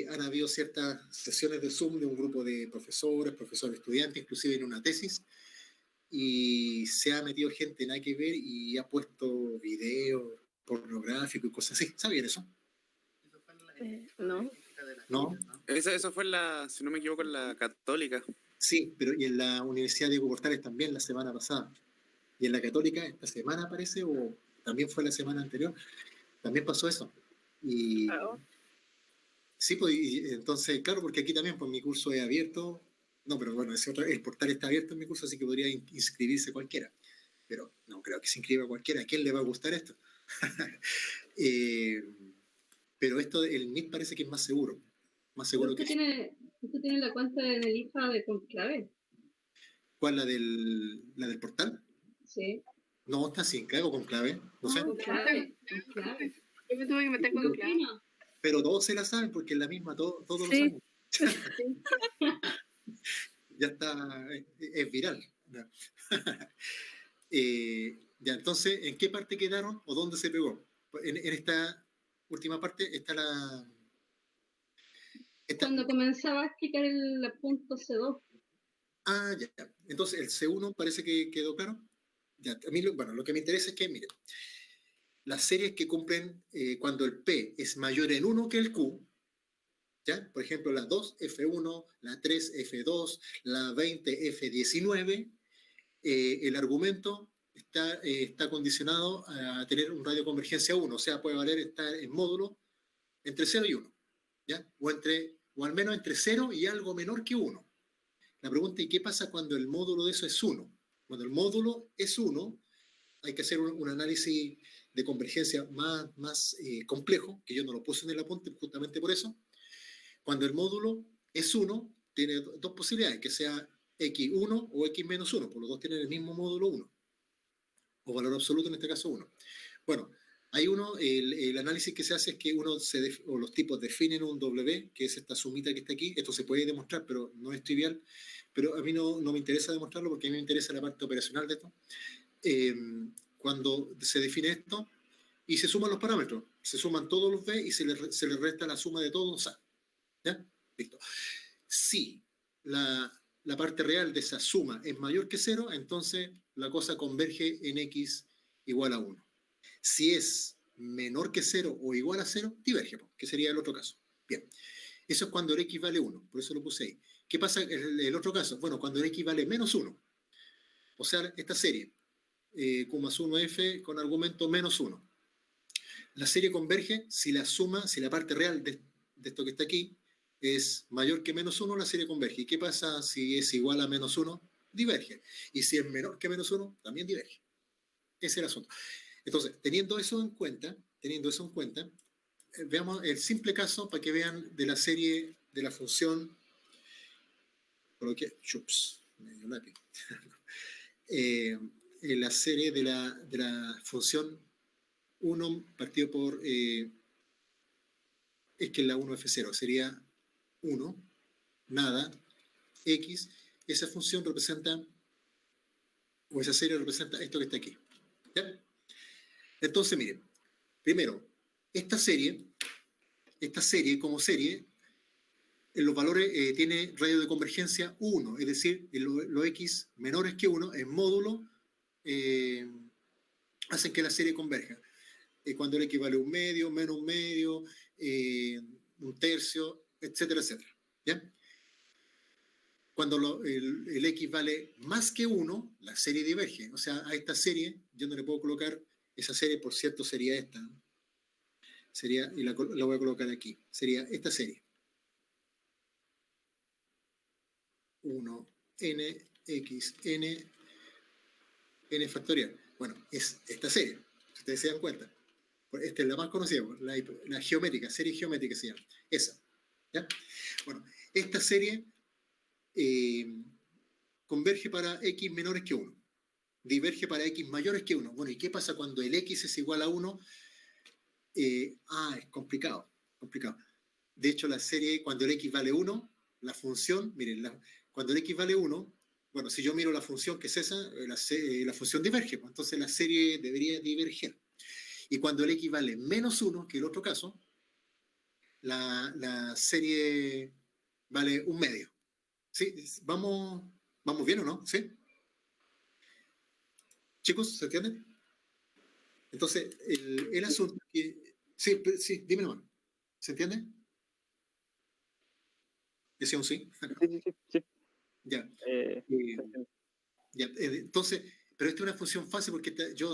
han habido ciertas sesiones de Zoom de un grupo de profesores estudiantes, inclusive en una tesis, y se ha metido gente nada que ver y ha puesto videos pornográficos y cosas así. ¿Sabían eso? No. ¿No? Eso fue si no me equivoco, en la Católica. Sí, pero y en la Universidad Diego Portales también la semana pasada. Y en la Católica esta semana parece, o también fue la semana anterior, también pasó eso. Y sí, pues, y entonces, claro, porque aquí también, pues mi curso es abierto. No, pero bueno, el portal está abierto en mi curso, así que podría inscribirse cualquiera. Pero no creo que se inscriba cualquiera. ¿A quién le va a gustar esto? Pero esto, el Meet parece que es más seguro. Más seguro ¿Usted tiene la cuenta en el IFA de Conclave? ¿Cuál? ¿La del portal? Sí. No, está sin clave o con clave. No sé. Conclave. Yo me tuve que meter con clave. Pero todos se la saben porque es la misma, todos lo Sí. saben. Ya está, es viral. Ya, entonces, ¿en qué parte quedaron o dónde se pegó? En esta última parte está Cuando comenzaba a explicar el punto C2. Ah, ya. Entonces, el C1 parece que quedó claro. Ya, a mí, lo que me interesa es que, miren, las series que cumplen cuando el P es mayor en 1 que el Q, ¿ya? Por ejemplo, la 2 F1, la 3 F2, la 20 F19, el argumento está condicionado a tener un radio de convergencia 1, o sea, puede valer estar en módulo entre 0 y 1, ¿ya? O al menos entre 0 y algo menor que 1. La pregunta es, ¿qué pasa cuando el módulo de eso es 1? Cuando el módulo es 1, hay que hacer un análisis de convergencia más complejo, que yo no lo puse en el apunte justamente por eso. Cuando el módulo es 1, tiene dos posibilidades, que sea x1 o x menos 1, por los dos tienen el mismo módulo 1, o valor absoluto en este caso 1. Bueno, hay el análisis que se hace es que o los tipos definen un W, que es esta sumita que está aquí. Esto se puede demostrar, pero no es trivial. Pero a mí no me interesa demostrarlo porque a mí me interesa la parte operacional de esto. Cuando se define esto y se suman los parámetros, se suman todos los B y se le resta la suma de todos los A. ¿Ya? Listo. Si la parte real de esa suma es mayor que 0, entonces la cosa converge en X igual a 1. Si es menor que 0 o igual a 0, diverge, que sería el otro caso. Bien, eso es cuando el X vale 1, por eso lo puse ahí. ¿Qué pasa en el otro caso? Bueno, cuando el X vale menos 1, o sea, esta serie, Q más 1F con argumento menos 1. La serie converge si la parte real de esto que está aquí es mayor que menos 1, la serie converge. ¿Y qué pasa si es igual a menos 1? Diverge. Y si es menor que menos 1, también diverge. Ese es el asunto. Entonces, teniendo eso en cuenta, veamos el simple caso para que vean de la serie de la función, medio lápiz. La serie de la función 1 partido por, es que la 1F0 sería 1, nada, X, esa función representa, o esa serie representa esto que está aquí. ¿Ya? Entonces, miren, primero, esta serie como serie, en los valores tiene radio de convergencia 1, es decir, los X menores que 1 en módulo hacen que la serie converja. Cuando el X vale un medio, menos un medio, un tercio, etcétera, etcétera. ¿Ya? Cuando el X vale más que 1, la serie diverge. O sea, a esta serie yo no le puedo colocar, esa serie por cierto sería esta. Y la voy a colocar aquí. Sería esta serie. 1n, x, n factorial. Bueno, es esta serie, si ustedes se dan cuenta. esta es la más conocida, la geométrica, serie geométrica se llama, esa. ¿Ya? Bueno, esta serie converge para x menores que 1, diverge para x mayores que 1. Bueno, ¿y qué pasa cuando el x es igual a 1? Es complicado. De hecho, la serie, cuando el x vale 1, la función, miren, cuando el x vale 1, bueno, si yo miro la función que es esa, la función diverge, pues, entonces la serie debería diverger. Y cuando el x vale menos 1, que el otro caso, la serie vale un medio. ¿Sí? ¿Vamos bien o no? ¿Sí? Chicos, ¿se entiende? Entonces, el asunto que... Sí, dime nomás. ¿Se entiende? ¿Decía un sí? Sí. Ya. Ya. Entonces, pero esta es una función fácil porque yo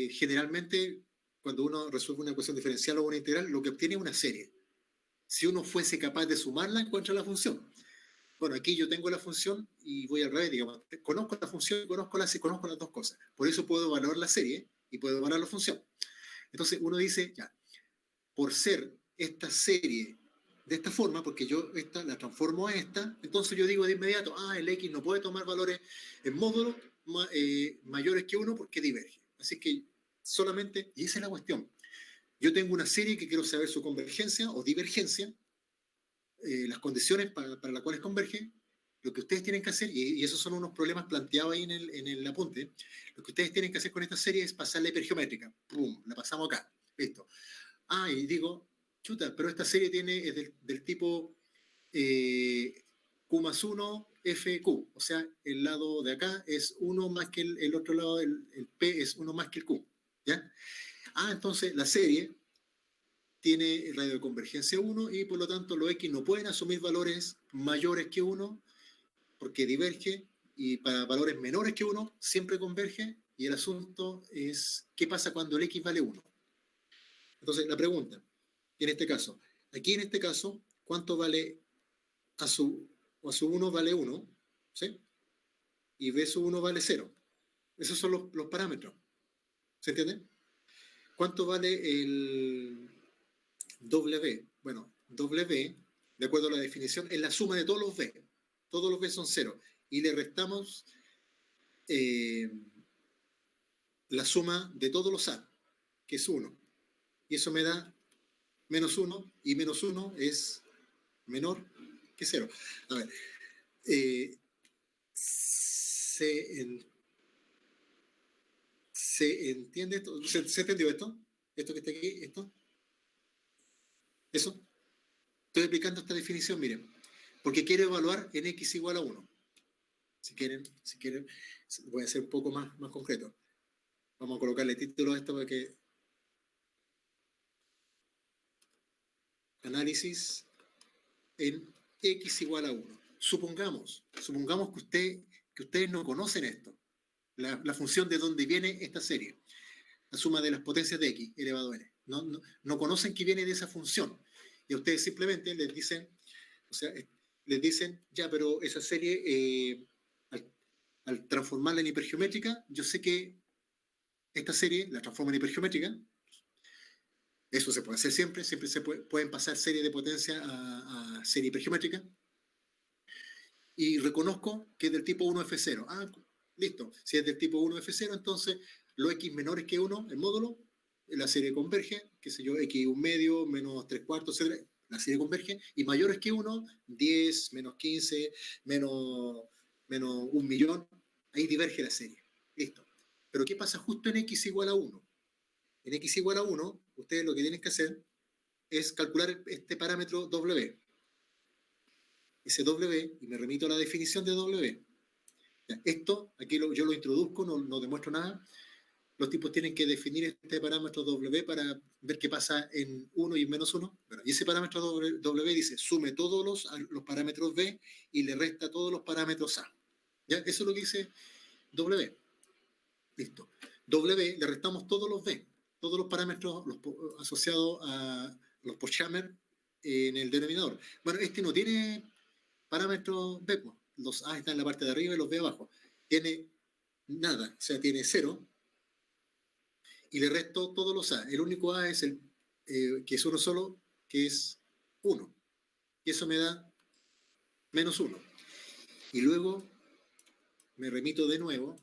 generalmente, cuando uno resuelve una ecuación diferencial o una integral, lo que obtiene es una serie. Si uno fuese capaz de sumarla, encuentra la función. Bueno, aquí yo tengo la función y voy al revés, digamos, conozco la función y conozco las dos cosas. Por eso puedo evaluar la serie y puedo evaluar la función. Entonces uno dice, ya, por ser esta serie de esta forma, porque yo esta la transformo a esta, entonces yo digo de inmediato, el x no puede tomar valores en módulo mayores que 1 porque diverge. Así que solamente, y esa es la cuestión, yo tengo una serie que quiero saber su convergencia o divergencia, las condiciones para las cuales converge. Lo que ustedes tienen que hacer, y esos son unos problemas planteados ahí en el apunte, lo que ustedes tienen que hacer con esta serie es pasarla hipergeométrica. ¡Pum! La pasamos acá. Listo. Y digo, chuta, pero esta serie es del tipo Q más 1, FQ. O sea, el lado de acá es 1 más que el otro lado, el P es 1 más que el Q. ¿Ya? Entonces la serie tiene radio de convergencia 1 y por lo tanto los X no pueden asumir valores mayores que 1 porque diverge, y para valores menores que 1 siempre converge, y el asunto es ¿qué pasa cuando el X vale 1? Entonces la pregunta, en este caso, ¿cuánto vale a su 1 vale 1? ¿Sí? Y B sub 1 vale 0. Esos son los parámetros. ¿Se entiende? ¿Cuánto vale el W? Bueno, W, de acuerdo a la definición, es la suma de todos los B. Todos los B son 0. Y le restamos la suma de todos los A, que es 1. Y eso me da menos 1, y menos 1 es menor que 0. A ver, ¿se entiende esto? ¿Se entendió esto? ¿Esto que está aquí? ¿Esto? ¿Eso? Estoy explicando esta definición, miren, porque quiero evaluar en x igual a 1. Si quieren, voy a ser un poco más concreto. Vamos a colocarle título a esto para que... Análisis en x igual a 1. Supongamos que ustedes no conocen esto, la función de dónde viene esta serie, la suma de las potencias de x elevado a n. No conocen que viene de esa función. Y a ustedes simplemente les dicen, ya, pero esa serie, al transformarla en hipergeométrica, yo sé que esta serie la transformo en hipergeométrica. Eso se puede hacer siempre se pueden pasar serie de potencia a serie hipergeométrica. Y reconozco que es del tipo 1F0. Listo. Si es del tipo 1F0, entonces los x menores que 1, el módulo, la serie converge, qué sé yo, x un medio, menos 3/4, etc. La serie converge. Y mayores que 1, 10, menos 15, menos 1.000.000, ahí diverge la serie. Listo. Pero ¿qué pasa justo en x igual a 1? En x igual a 1, ustedes lo que tienen que hacer es calcular este parámetro W. Ese W, y me remito a la definición de W. Ya, esto, aquí yo lo introduzco, no demuestro nada. Los tipos tienen que definir este parámetro W para ver qué pasa en 1 y en menos 1. Bueno, y ese parámetro W dice, sume todos los parámetros B y le resta todos los parámetros A. ¿Ya? Eso es lo que dice W. Listo. W, le restamos todos los B, todos los parámetros asociados a los Pochhammer en el denominador. Bueno, este no tiene parámetros B, los A están en la parte de arriba y los B abajo. Tiene nada, o sea, tiene 0. y le resto todos los A. El único A es el que es uno solo, que es 1. Y eso me da -1. Y luego me remito de nuevo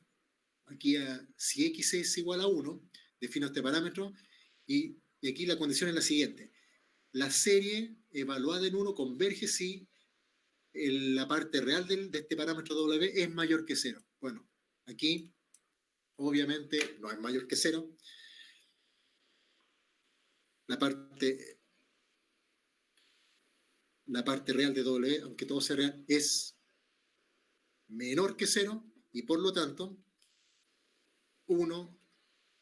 aquí a si x es igual a 1, defino este parámetro y aquí la condición es la siguiente. La serie evaluada en 1 converge si la parte real de este parámetro W es mayor que 0. Bueno, aquí obviamente no es mayor que 0. La parte real de W, aunque todo sea real, es menor que 0 y por lo tanto 1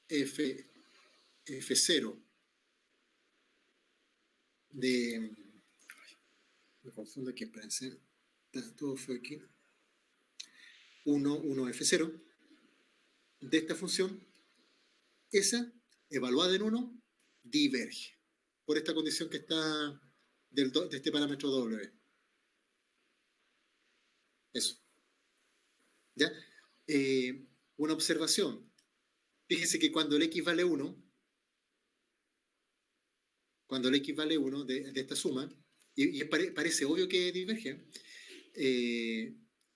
F0 de... Me confundo aquí, espérense. Todo fue aquí. 1 F0 de esta función, esa, evaluada en 1, diverge por esta condición que está de este parámetro W. Eso. ¿Ya? Una observación. Fíjense que cuando el x vale 1, de esta suma, y parece obvio que diverge,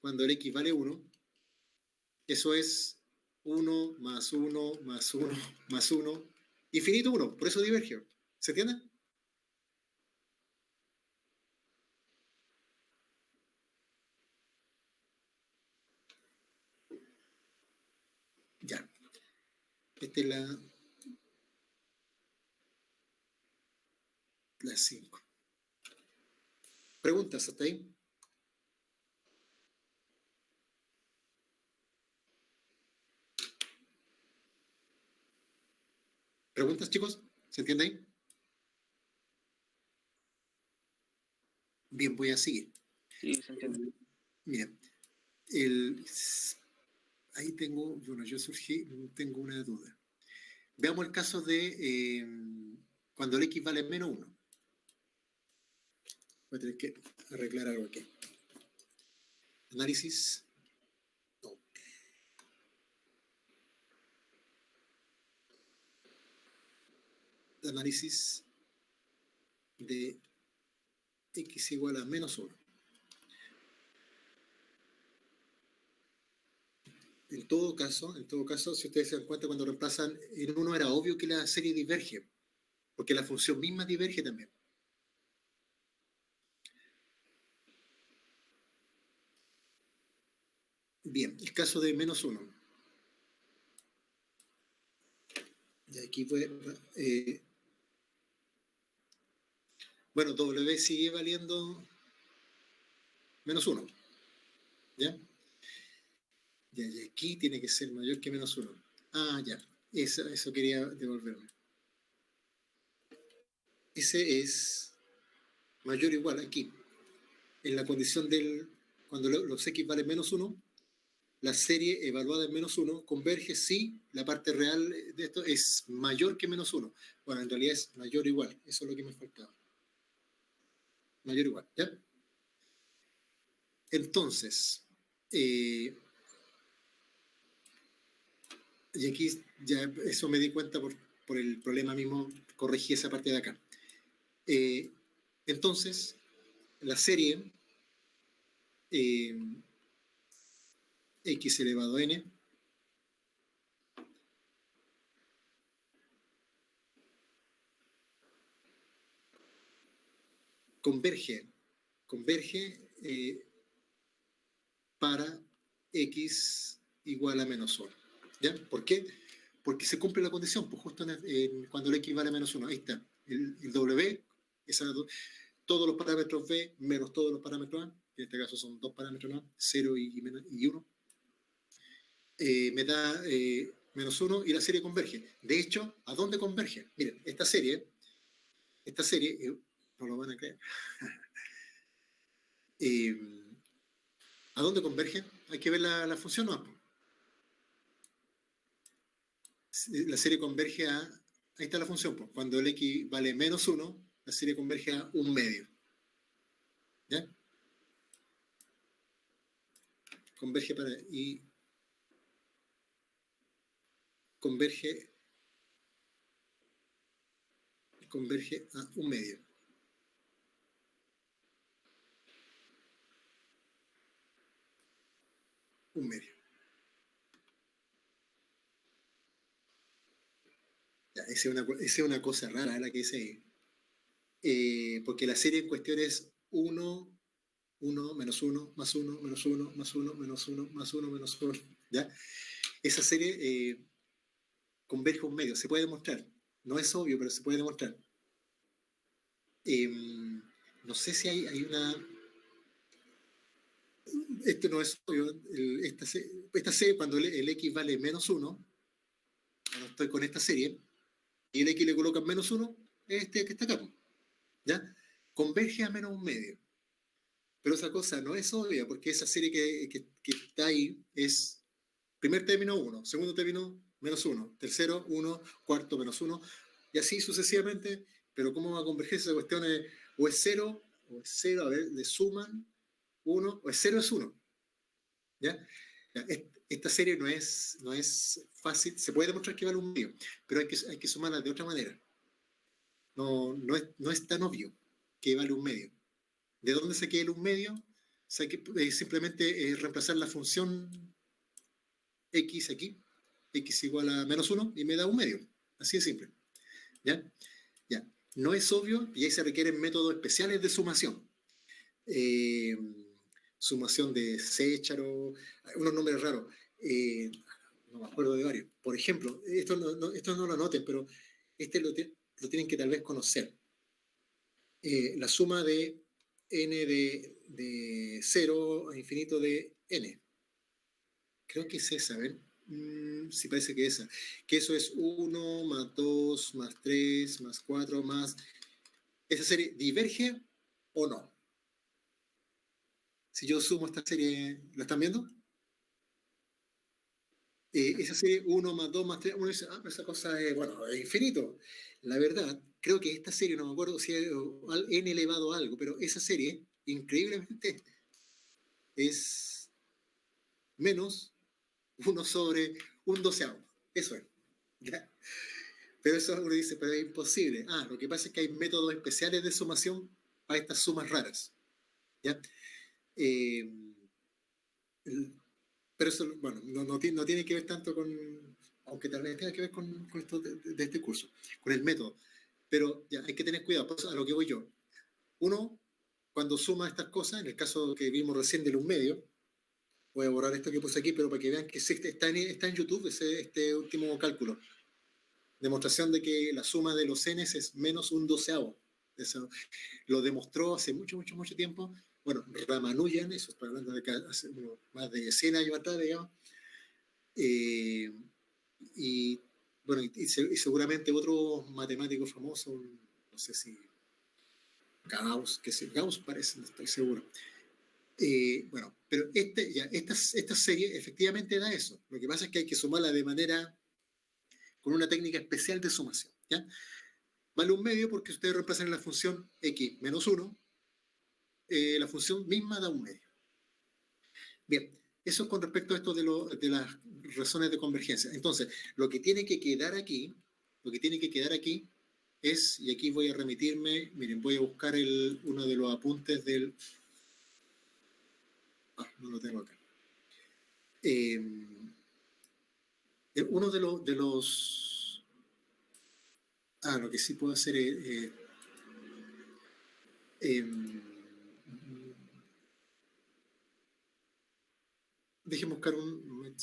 cuando el x vale 1, eso es 1 más 1 más 1 más 1, infinito 1, por eso diverge. ¿Se entiende? Ya. Esta es la 5. ¿Preguntas hasta ahí? ¿Preguntas, chicos? ¿Se entiende ahí? Bien, voy a seguir. Sí, se entiende. Miren, ahí tengo, bueno, tengo una duda. Veamos el caso de cuando el x vale -1. Voy a tener que arreglar algo aquí. Análisis. No. Análisis de x igual a -1. En todo caso, si ustedes se dan cuenta, cuando reemplazan en 1 era obvio que la serie diverge, porque la función misma diverge también. Bien, el caso de -1. Y aquí fue... bueno, W sigue valiendo -1. ¿Ya? Y aquí tiene que ser mayor que -1. Ah, ya. Eso quería devolverme. Ese es mayor o igual aquí. En la condición cuando los x valen -1, la serie evaluada en -1 converge si la parte real de esto es mayor que -1. Bueno, en realidad es mayor o igual. Eso es lo que me faltaba. Mayor o igual, ¿ya? Entonces, y aquí ya eso me di cuenta por el problema mismo, corregí esa parte de acá. Entonces, la serie x elevado a n converge para x igual a -1. ¿Ya? ¿Por qué? Porque se cumple la condición, pues justo cuando el x vale a -1. Ahí está. El W, todos los parámetros B menos todos los parámetros A, que en este caso son dos parámetros más, 0 y 1, me da -1 y la serie converge. De hecho, ¿a dónde converge? Miren, esta serie, no lo van a creer. ¿A dónde converge? Hay que ver la función, ¿no? La serie converge a... Ahí está la función, pues. Cuando el x vale -1, la serie converge a 1/2. ¿Ya? Converge converge converge a un medio. Un medio. Ya, esa es una cosa rara la que dice ahí. Porque la serie en cuestión es 1, 1, menos 1, más 1, menos 1, más 1, menos 1, más 1, menos 1. ¿Ya? Esa serie converge a un medio, se puede demostrar. No es obvio, pero se puede demostrar. No sé si hay una... Esto no es obvio. Esta serie, cuando el X vale menos 1, cuando estoy con esta serie, y el X le colocan menos 1, este que está acá, ¿ya? Converge a menos un medio. Pero esa cosa no es obvia, porque esa serie que está ahí es primer término 1, segundo término menos 1, tercero 1, cuarto menos 1, y así sucesivamente. Pero ¿cómo va a converger esa cuestión? O es 0, a ver, le suman 1, o es 0, es 1. ¿Ya? Esta serie no es fácil, se puede demostrar que vale un medio, pero hay que sumarla de otra manera. No es tan obvio que vale un medio. ¿De dónde saqué el un medio? Simplemente reemplazar la función x aquí, x igual a menos 1, y me da un medio. Así de simple. ¿Ya? Ya. No es obvio, y ahí se requieren métodos especiales de sumación. Sumación de Secharo, unos nombres raros. No me acuerdo de varios. Por ejemplo, esto no lo anoten, pero lo tienen que tal vez conocer. La suma de n de 0 a infinito de n. Creo que es esa, ¿ven? Sí, parece que es esa. Que eso es 1 más 2 más 3 más 4 más... ¿Esa serie diverge o no? Si yo sumo esta serie, ¿la están viendo? Esa serie 1 más 2 más 3, uno dice, pero esa cosa es, bueno, es infinito. La verdad, creo que esta serie, no me acuerdo si es n elevado a algo, pero esa serie, increíblemente, es menos 1 sobre un doceavo. Eso es. ¿Ya? Pero eso uno dice, pero es imposible. Lo que pasa es que hay métodos especiales de sumación para estas sumas raras. ¿Ya? Pero eso, bueno, no tiene que ver tanto con, aunque tal vez tenga que ver con esto de este curso, con el método. Pero ya hay que tener cuidado, por eso a lo que voy yo. Uno, cuando suma estas cosas, en el caso que vimos recién del un medio, voy a borrar esto que puse aquí, pero para que vean que está en YouTube este último cálculo. Demostración de que la suma de los n's es menos un doceavo. Eso lo demostró hace mucho tiempo. Bueno, Ramanujan, eso está hablando de hace más de 100 años atrás, digamos. Y bueno, y seguramente otro matemático famoso, no sé si Gauss parece, no estoy seguro. Bueno, pero esta serie efectivamente da eso. Lo que pasa es que hay que sumarla con una técnica especial de sumación. ¿Ya? Vale un medio porque ustedes reemplazan la función x menos 1, la función misma da un medio. Bien, eso es con respecto a esto de las razones de convergencia. Entonces, lo que tiene que quedar aquí es, y aquí voy a remitirme, miren, voy a buscar uno de los apuntes del... no lo tengo acá. Uno de los... lo que sí puedo hacer es... déjenme buscar un...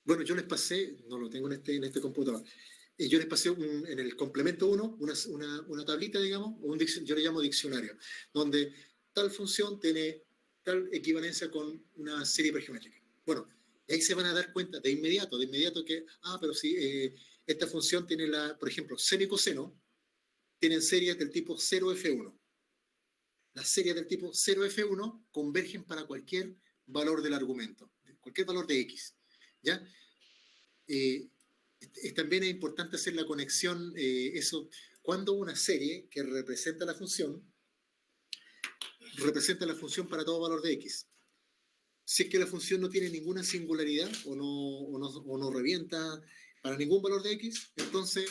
Bueno, yo les pasé, no lo tengo en este computador, yo les pasé en el complemento 1 una tablita, digamos, yo le llamo diccionario, donde tal función tiene tal equivalencia con una serie hipergeométrica. Bueno, y ahí se van a dar cuenta de inmediato que, pero si esta función tiene por ejemplo, seno y coseno, tienen series del tipo 0F1. Las series del tipo 0F1 convergen para cualquier valor del argumento, cualquier valor de X. ¿Ya? También es importante hacer la conexión, cuando una serie que representa la función para todo valor de X. si es que la función no tiene ninguna singularidad o no revienta para ningún valor de x, entonces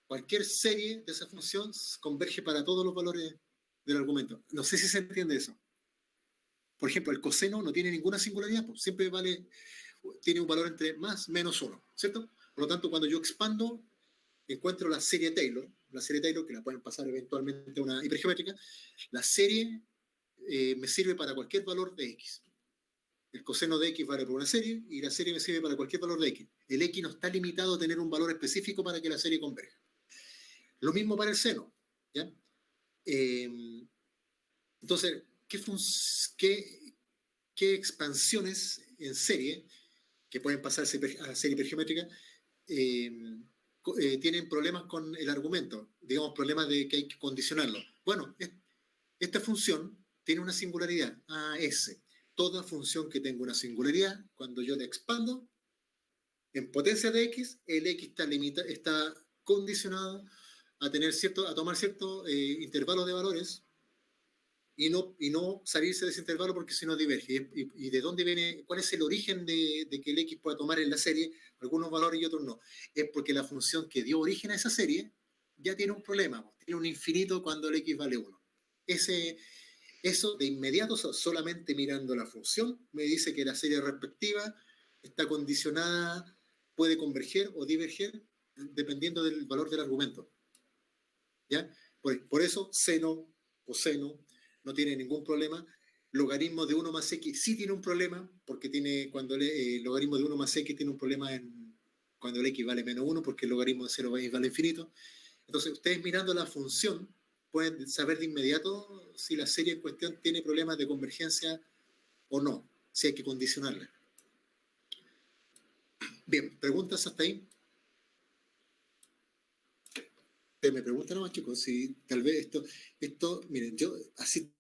cualquier serie de esa función converge para todos los valores del argumento. No sé si se entiende eso. Por ejemplo, el coseno no tiene ninguna singularidad, pues siempre tiene un valor entre más menos 1, ¿cierto? Por lo tanto, cuando yo expando, encuentro la serie Taylor que la pueden pasar eventualmente a una hipergeométrica, la serie me sirve para cualquier valor de x. El coseno de x vale por una serie y la serie me sirve para cualquier valor de x. El x no está limitado a tener un valor específico para que la serie converja. Lo mismo para el seno, ¿ya? Entonces, ¿qué expansiones en serie que pueden pasarse a serie hipergeométrica tienen problemas con el argumento? Digamos, problemas de que hay que condicionarlo. Bueno, esta función tiene una singularidad, AS. Toda función que tenga una singularidad, cuando yo la expando en potencia de x, el x está condicionado a tomar cierto intervalo de valores y no salirse de ese intervalo porque si no diverge. ¿Y de dónde viene? ¿Cuál es el origen de que el x pueda tomar en la serie algunos valores y otros no? Es porque la función que dio origen a esa serie ya tiene un problema, tiene un infinito cuando el x vale 1. Eso de inmediato, solamente mirando la función, me dice que la serie respectiva está condicionada, puede converger o diverger dependiendo del valor del argumento. ¿Ya? Por eso, seno, coseno, no tiene ningún problema. Logaritmo de 1 más x sí tiene un problema, porque cuando el logaritmo de 1 más x tiene un problema cuando el x vale menos 1, porque el logaritmo de 0 vale infinito. Entonces, ustedes mirando la función pueden saber de inmediato si la serie en cuestión tiene problemas de convergencia o no, si hay que condicionarla. Bien, ¿preguntas hasta ahí? Me preguntan nomás, chicos, si tal vez esto, miren, yo así...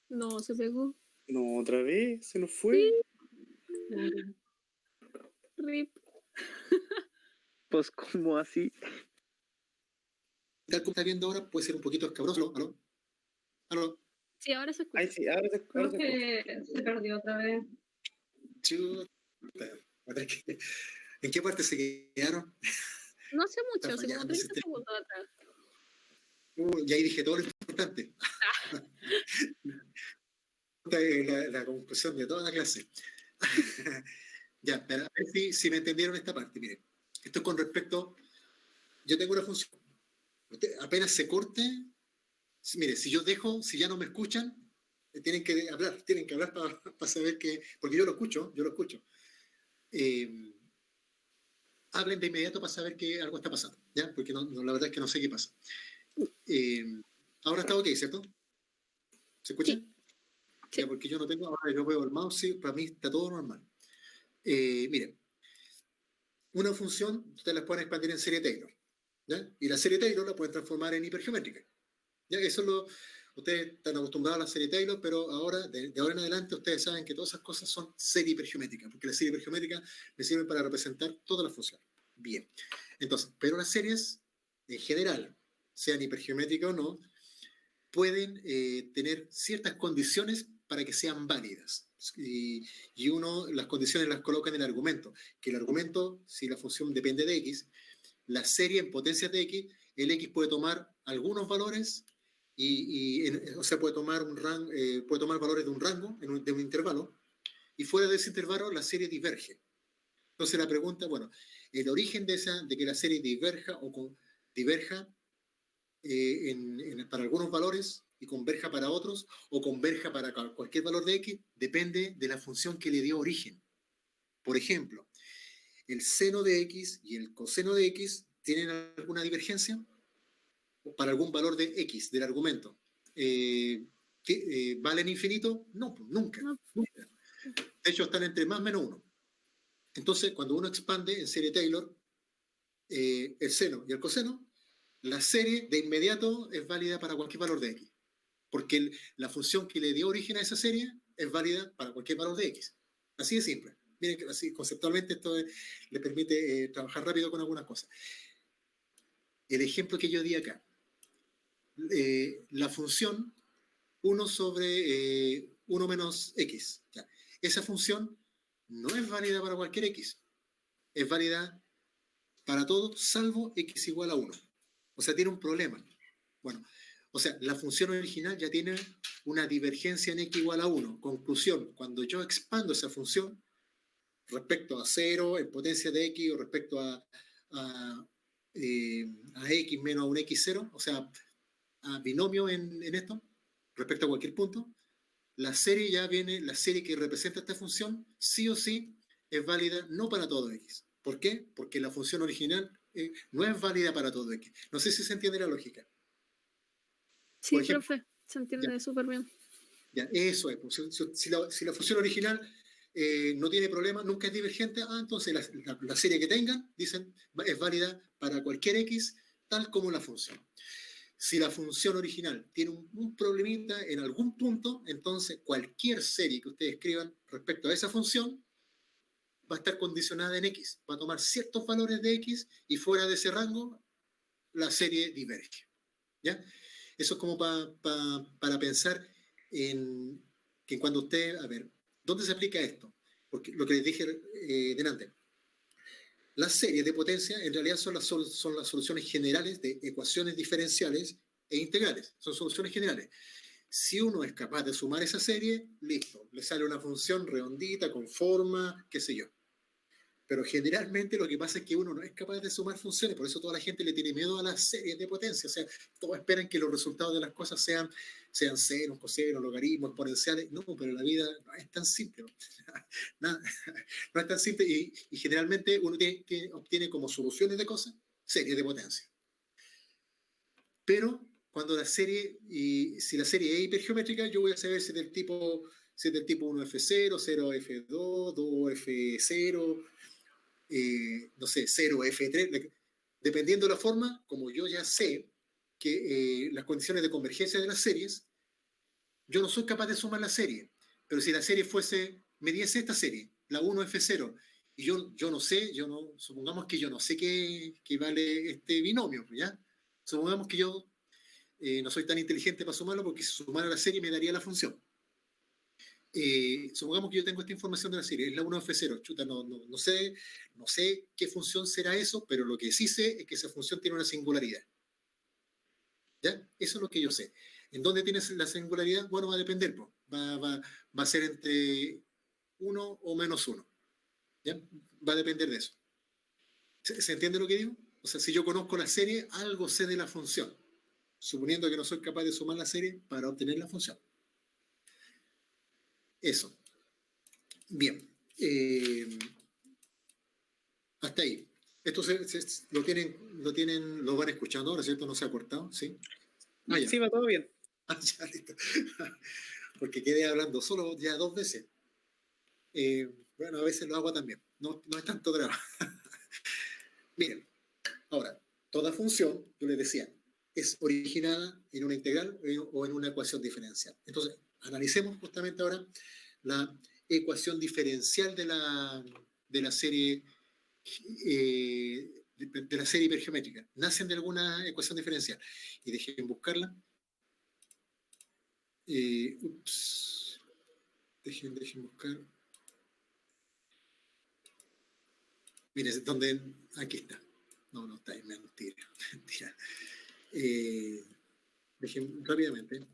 No, se pegó. No, otra vez, se nos fue. Rip. Pues, ¿cómo así? Tal como está viendo ahora, puede ser un poquito escabroso. ¿Aló? ¿Aló? Sí, ahora se escucha. Ay, sí, ahora Creo que se perdió otra vez. Chuta. ¿En qué parte se quedaron? No hace mucho, Está hace como fallando 30 segundos atrás. Y ahí dije todo lo importante. La conclusión de toda la clase. Ya, pero a ver si me entendieron esta parte. Miren, esto es con respecto... Yo tengo una función. Apenas se corte, mire, si ya no me escuchan, tienen que hablar para saber que... Porque yo lo escucho. Hablen de inmediato para saber que algo está pasando, ¿ya? Porque la verdad es que no sé qué pasa. Ahora está ok, ¿cierto? ¿Se escucha? Sí. Ya, porque yo veo el mouse, sí, para mí está todo normal. Miren, una función ustedes la pueden expandir en serie Taylor, ¿ya? Y la serie Taylor la pueden transformar en hipergeométrica, ¿ya? Ustedes están acostumbrados a la serie Taylor, pero ahora, de ahora en adelante, ustedes saben que todas esas cosas son serie hipergeométrica, porque la serie hipergeométrica me sirve para representar todas las funciones. Bien. Entonces, pero las series, en general, sean hipergeométricas o no, pueden tener ciertas condiciones para que sean válidas. Y las condiciones las coloca en el argumento. Que el argumento, si la función depende de x, la serie en potencias de x, el x puede tomar algunos valores o sea, puede tomar valores de un rango, de un intervalo, y fuera de ese intervalo la serie diverge. Entonces la pregunta, bueno, el origen de que la serie diverja para algunos valores y converja para otros, o converja para cualquier valor de x, depende de la función que le dio origen. Por ejemplo, el seno de x y el coseno de x tienen alguna divergencia para algún valor de x del argumento. ¿Valen infinito? No, pues nunca. De hecho, están entre más menos 1. Entonces, cuando uno expande en serie Taylor el seno y el coseno, la serie de inmediato es válida para cualquier valor de x, porque la función que le dio origen a esa serie es válida para cualquier valor de x. Así de simple. Miren que así conceptualmente esto le permite trabajar rápido con algunas cosas. El ejemplo que yo di acá, la función 1 sobre 1 menos x. Ya. Esa función no es válida para cualquier x. Es válida para todo salvo x igual a 1. O sea, tiene un problema. Bueno, o sea, la función original ya tiene una divergencia en x igual a 1. Conclusión, cuando yo expando esa función respecto a 0 en potencia de x o respecto a x menos a un x0, o sea, a binomio en esto, respecto a cualquier punto, la serie ya viene, la serie que representa esta función, sí o sí, es válida no para todo x. ¿Por qué? Porque la función original no es válida para todo x. No sé si se entiende la lógica. Sí, Por ejemplo, profe, se entiende súper bien. Ya, eso es. Pues, si la función original no tiene problema, nunca es divergente, entonces la serie que tengan, dicen, es válida para cualquier x, tal como la función. Si la función original tiene un problemita en algún punto, entonces cualquier serie que ustedes escriban respecto a esa función va a estar condicionada en x, va a tomar ciertos valores de x y fuera de ese rango la serie diverge. ¿Ya? Eso es como para pensar en que cuando usted, a ver, ¿dónde se aplica esto? Porque lo que les dije delante, las series de potencia en realidad son las soluciones generales de ecuaciones diferenciales e integrales, son soluciones generales. Si uno es capaz de sumar esa serie, listo, le sale una función redondita, con forma, qué sé yo. Pero generalmente lo que pasa es que uno no es capaz de sumar funciones, por eso toda la gente le tiene miedo a las series de potencia. O sea, todos esperan que los resultados de las cosas sean senos, cosenos, logaritmos, exponenciales. No, pero la vida no es tan simple. No, no es tan simple y generalmente uno obtiene como soluciones de cosas series de potencia. Pero cuando la serie, y si la serie es hipergeométrica, yo voy a saber si es del tipo 1F0, 0F2, 2F0, no sé, 0F3, dependiendo de la forma, como yo ya sé que las condiciones de convergencia de las series, yo no soy capaz de sumar la serie, pero si la serie me diese esta serie, la 1F0, y yo no sé, supongamos que yo no sé qué vale este binomio, ¿ya? Supongamos que yo no soy tan inteligente para sumarlo porque si sumara la serie me daría la función. Supongamos que yo tengo esta información de la serie, es la 1F0, chuta, no sé qué función será eso, pero lo que sí sé es que esa función tiene una singularidad. ¿Ya? Eso es lo que yo sé. ¿En dónde tiene la singularidad? Bueno, va a depender, pues. Va a ser entre 1 o menos 1. ¿Ya? Va a depender de eso. ¿Se entiende lo que digo? O sea, si yo conozco la serie, algo sé de la función, suponiendo que no soy capaz de sumar la serie para obtener la función. Eso. Bien. Hasta ahí. Esto lo van escuchando ahora, ¿cierto? ¿No se ha cortado? ¿Sí? Ya. Sí, va todo bien. Ya, listo. Porque quedé hablando solo ya 2 veces. Bueno, a veces lo hago también. No es tanto drama. Miren, ahora, toda función, yo les decía, es originada en una integral o en una ecuación diferencial. Entonces, analicemos justamente ahora la ecuación diferencial de la serie de la serie hipergeométrica. Nacen de alguna ecuación diferencial. Y dejen buscarla. Dejen buscar. Miren, aquí está. No está ahí, mentira. Dejen rápidamente.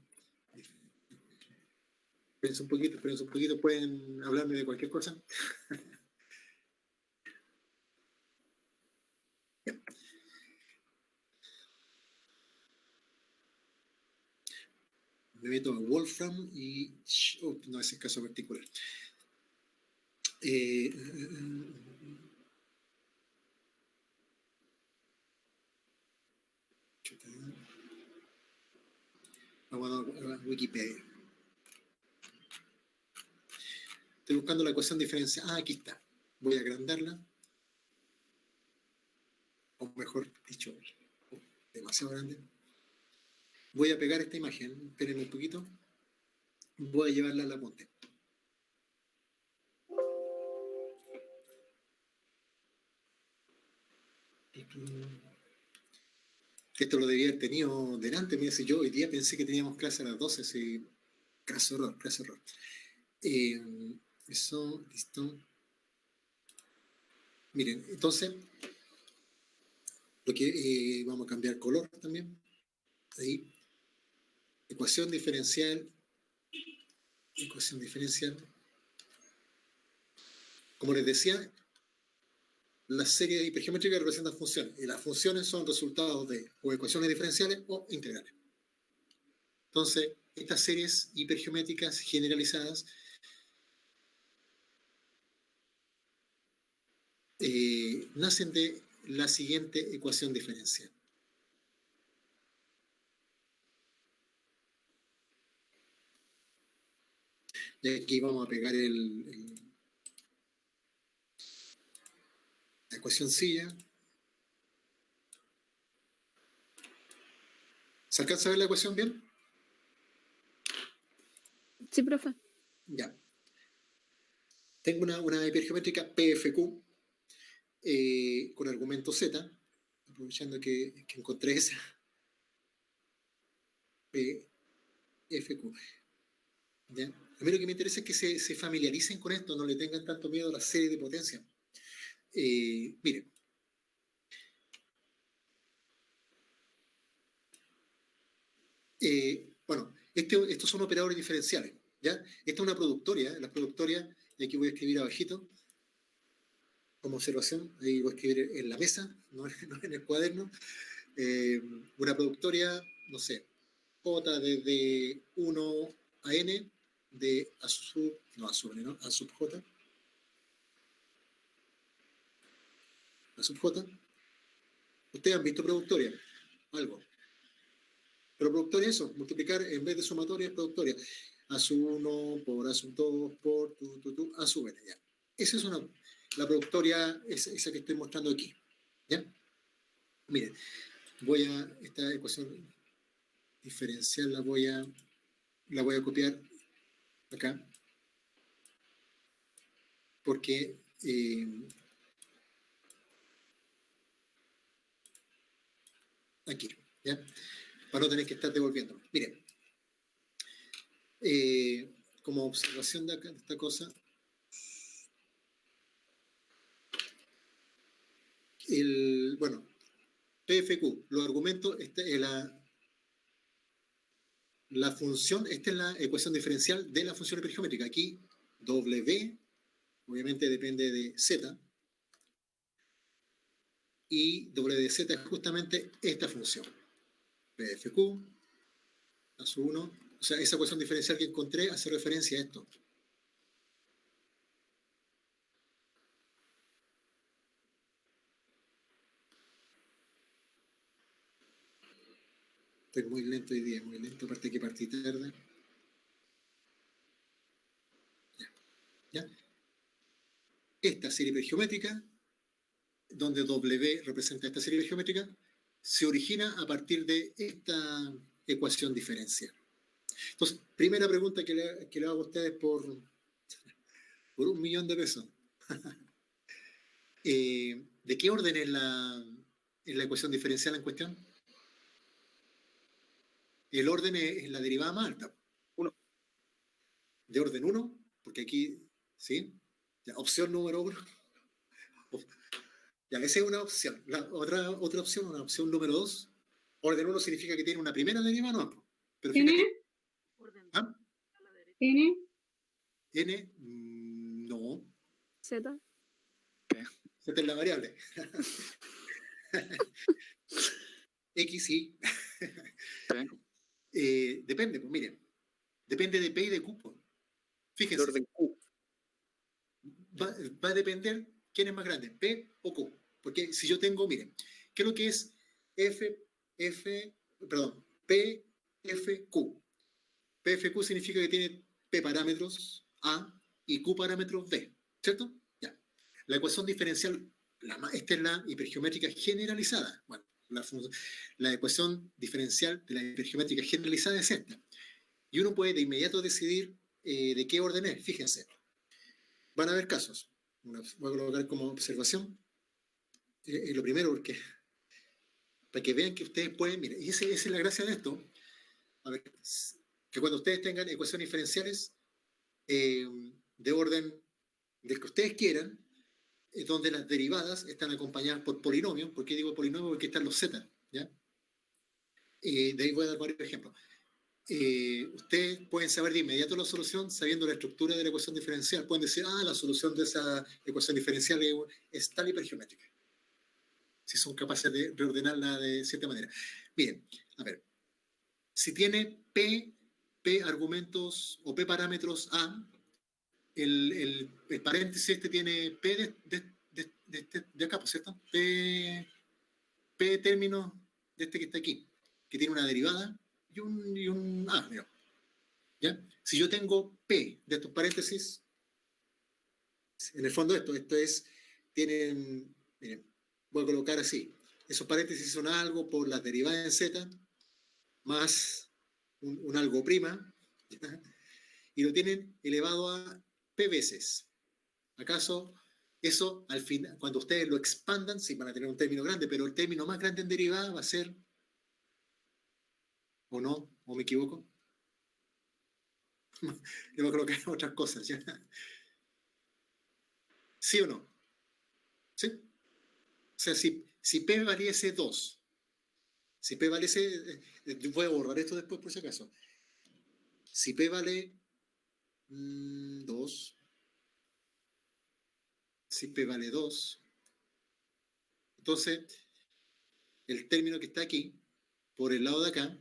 Espérense un poquito, pueden hablarme de cualquier cosa. Me meto a Wolfram y... no, ese es caso particular. Vamos a Wikipedia. Estoy buscando la ecuación diferencial. Aquí está. Voy a agrandarla. O mejor dicho, demasiado grande. Voy a pegar esta imagen. Esperen un poquito. Voy a llevarla al apunte. Esto lo debía haber tenido delante. Mira, si yo hoy día pensé que teníamos clase a las 12, sí. Caso error, caso error. Eso, listo. Miren, entonces, lo que vamos a cambiar color también. Ahí. Ecuación diferencial. Ecuación diferencial. Como les decía, las series hipergeométricas representan funciones y las funciones son resultados de o ecuaciones diferenciales o integrales. Entonces, estas series hipergeométricas generalizadas nacen de la siguiente ecuación diferencial. Y aquí vamos a pegar la ecuacióncilla. ¿Se alcanza a ver la ecuación bien? Sí, profe. Ya. Tengo una hipergeométrica PFQ con argumento Z, aprovechando que encontré esa. PFQ. ¿Ya? A mí lo que me interesa es que se familiaricen con esto, no le tengan tanto miedo a la serie de potencia. Miren. Bueno, estos son operadores diferenciales. ¿Ya? Esta es una productoria, las productorias, y aquí voy a escribir abajito, como observación, ahí voy a escribir en la mesa, no en el cuaderno, una productoria, no sé, J desde 1 a N, de A sub, no A sub N, ¿no? A sub J. A sub J. Ustedes han visto productoria, algo. Pero productoria eso, multiplicar en vez de sumatoria es productoria. A sub 1 por A sub 2 por A sub N, ya. Esa es la productoria, esa que estoy mostrando aquí. ¿Ya? Miren, esta ecuación diferencial la voy a copiar acá. Porque aquí, ¿ya? Para no tener que estar devolviendo. Miren, como observación de acá, de esta cosa, bueno, PFQ, los argumentos, la función, esta es la ecuación diferencial de la función hipergeométrica. Aquí, W, obviamente depende de Z, y W de Z es justamente esta función. PFQ, A sub 1, o sea, esa ecuación diferencial que encontré hace referencia a esto. Estoy muy lento hoy día, muy lento, aparte que partí tarde. ¿Ya? Esta serie hipergeométrica, donde W representa esta serie hipergeométrica, se origina a partir de esta ecuación diferencial. Entonces, primera pregunta que le hago a ustedes por $1.000.000 pesos. ¿De qué orden es la ecuación diferencial en cuestión? El orden es la derivada más alta. 1. De orden 1, porque aquí, ¿sí? Ya, opción número 1. Ya, esa es una opción. La otra opción, una opción número 2. Orden 1 significa que tiene una primera derivada, no. Pero fíjate. ¿Ah? N. N, no. Z. Z es la variable. X sí. Depende, pues miren. Depende de P y de Q. Pues. Fíjense. El orden Q. Va a depender quién es más grande, P o Q. Porque si yo tengo, miren, ¿qué es lo que es PFQ? PFQ significa que tiene P parámetros A y Q parámetros B, ¿cierto? Ya. La ecuación diferencial, esta es la hipergeométrica generalizada. Bueno, la ecuación diferencial de la hipergeométrica generalizada es esta. Y uno puede de inmediato decidir de qué orden es, fíjense. Van a haber casos. Voy a colocar como observación. Lo primero, porque para que vean que ustedes pueden, mira, y esa es la gracia de esto, a ver, que cuando ustedes tengan ecuaciones diferenciales de orden del que ustedes quieran, donde las derivadas están acompañadas por polinomios. ¿Por qué digo polinomio? Porque están los z, ¿ya? De ahí voy a dar varios ejemplos. Ustedes pueden saber de inmediato la solución sabiendo la estructura de la ecuación diferencial. Pueden decir, la solución de esa ecuación diferencial es tal hipergeométrica. Si son capaces de reordenarla de cierta manera. Miren, a ver, si tiene P argumentos o P parámetros A, el paréntesis este tiene P de acá, ¿por cierto? P términos de este que está aquí, que tiene una derivada y un mira. ¿Ya? Si yo tengo P de estos paréntesis, en el fondo esto es, miren, voy a colocar así, esos paréntesis son algo por las derivadas en Z, más un algo prima, ¿ya? Y lo tienen elevado a P veces. ¿Acaso eso al final, cuando ustedes lo expandan, sí van a tener un término grande, pero el término más grande en derivada va a ser, ¿o no? ¿O me equivoco? Le voy a colocar otras cosas, ¿ya? ¿Sí o no? ¿Sí? O sea, si P valiese 2, si P valiese, voy a borrar esto después por si acaso. Si P vale 2, si P vale 2, entonces el término que está aquí, por el lado de acá,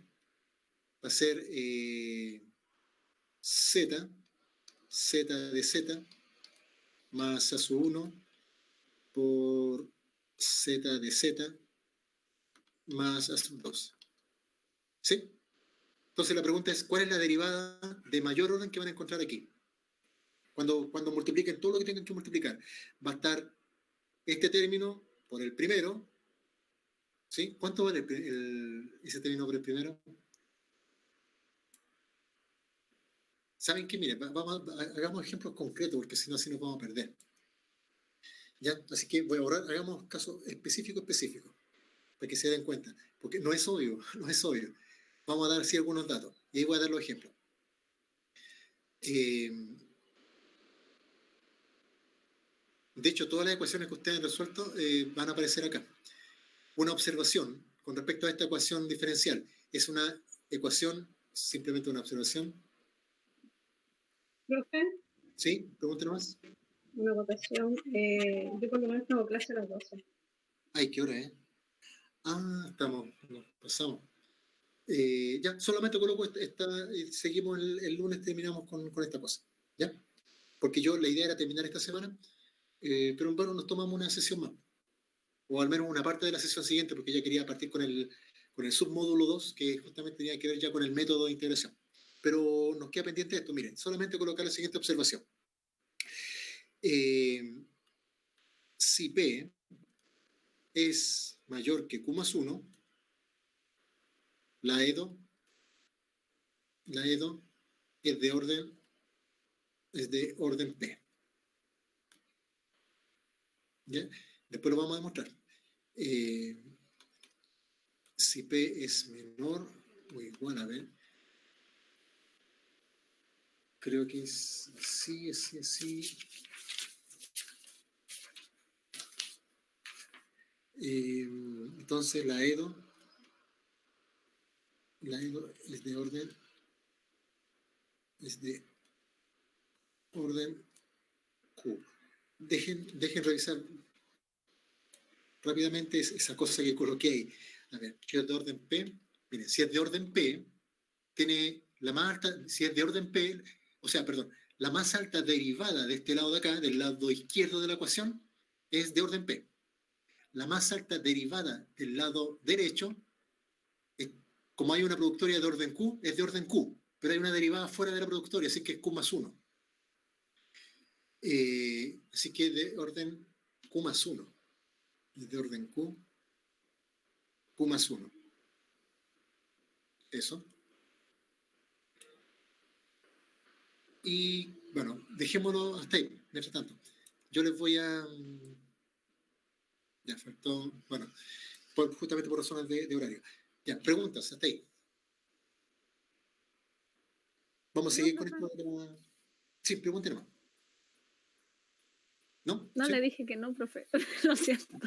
va a ser Z de Z más A sub 1 por Z de Z más A sub 2. ¿Sí? Entonces la pregunta es, ¿cuál es la derivada de mayor orden que van a encontrar aquí? Cuando multipliquen todo lo que tengan que multiplicar, va a estar este término por el primero. ¿Sí? ¿Cuánto vale ese término por el primero? ¿Saben qué? Miren, hagamos ejemplos concretos, porque si no, así nos vamos a perder. ¿Ya? Así que voy a borrar, hagamos casos específicos, para que se den cuenta. Porque no es obvio, no es obvio. Vamos a dar así algunos datos. Y ahí voy a dar los ejemplos. De hecho, todas las ecuaciones que ustedes han resuelto van a aparecer acá. Una observación con respecto a esta ecuación diferencial. Es una ecuación, simplemente una observación. Profe, ¿Sí? Pregúntale más. una votación. Yo por lo menos tengo clase a las 12. Ay, ¿qué hora es? Nos pasamos. Ya, solamente coloco esta y seguimos el lunes, terminamos con esta cosa. ¿Ya? Porque la idea era terminar esta semana, pero bueno, nos tomamos una sesión más. O al menos una parte de la sesión siguiente, porque ya quería partir con el submódulo 2, que justamente tenía que ver ya con el método de integración. Pero nos queda pendiente esto, miren, solamente colocar la siguiente observación. Si P es mayor que Q más 1, la EDO es de orden P. ¿Ya? Después lo vamos a demostrar. Si P es menor o igual, a ver. Creo que es así. Entonces la EDO es de orden Q. Dejen revisar rápidamente esa cosa que coloqué ahí. A ver, ¿qué es de orden P? Miren, si es de orden P, tiene la más alta, si es de orden P, la más alta derivada de este lado de acá, del lado izquierdo de la ecuación, es de orden P. La más alta derivada del lado derecho, como hay una productoria de orden Q, es de orden Q, pero hay una derivada fuera de la productoria, así que es Q más 1. Así que de orden Q más 1. De orden Q más 1. Eso. Y bueno, dejémoslo hasta ahí, mientras tanto. Yo les voy a... Ya faltó... Bueno, justamente por razones de horario. Ya, preguntas, hasta ahí. Vamos a seguir con esto. Sí, pregúntenme más. ¿No? No, ¿Sí? le dije que no, profe. Lo siento.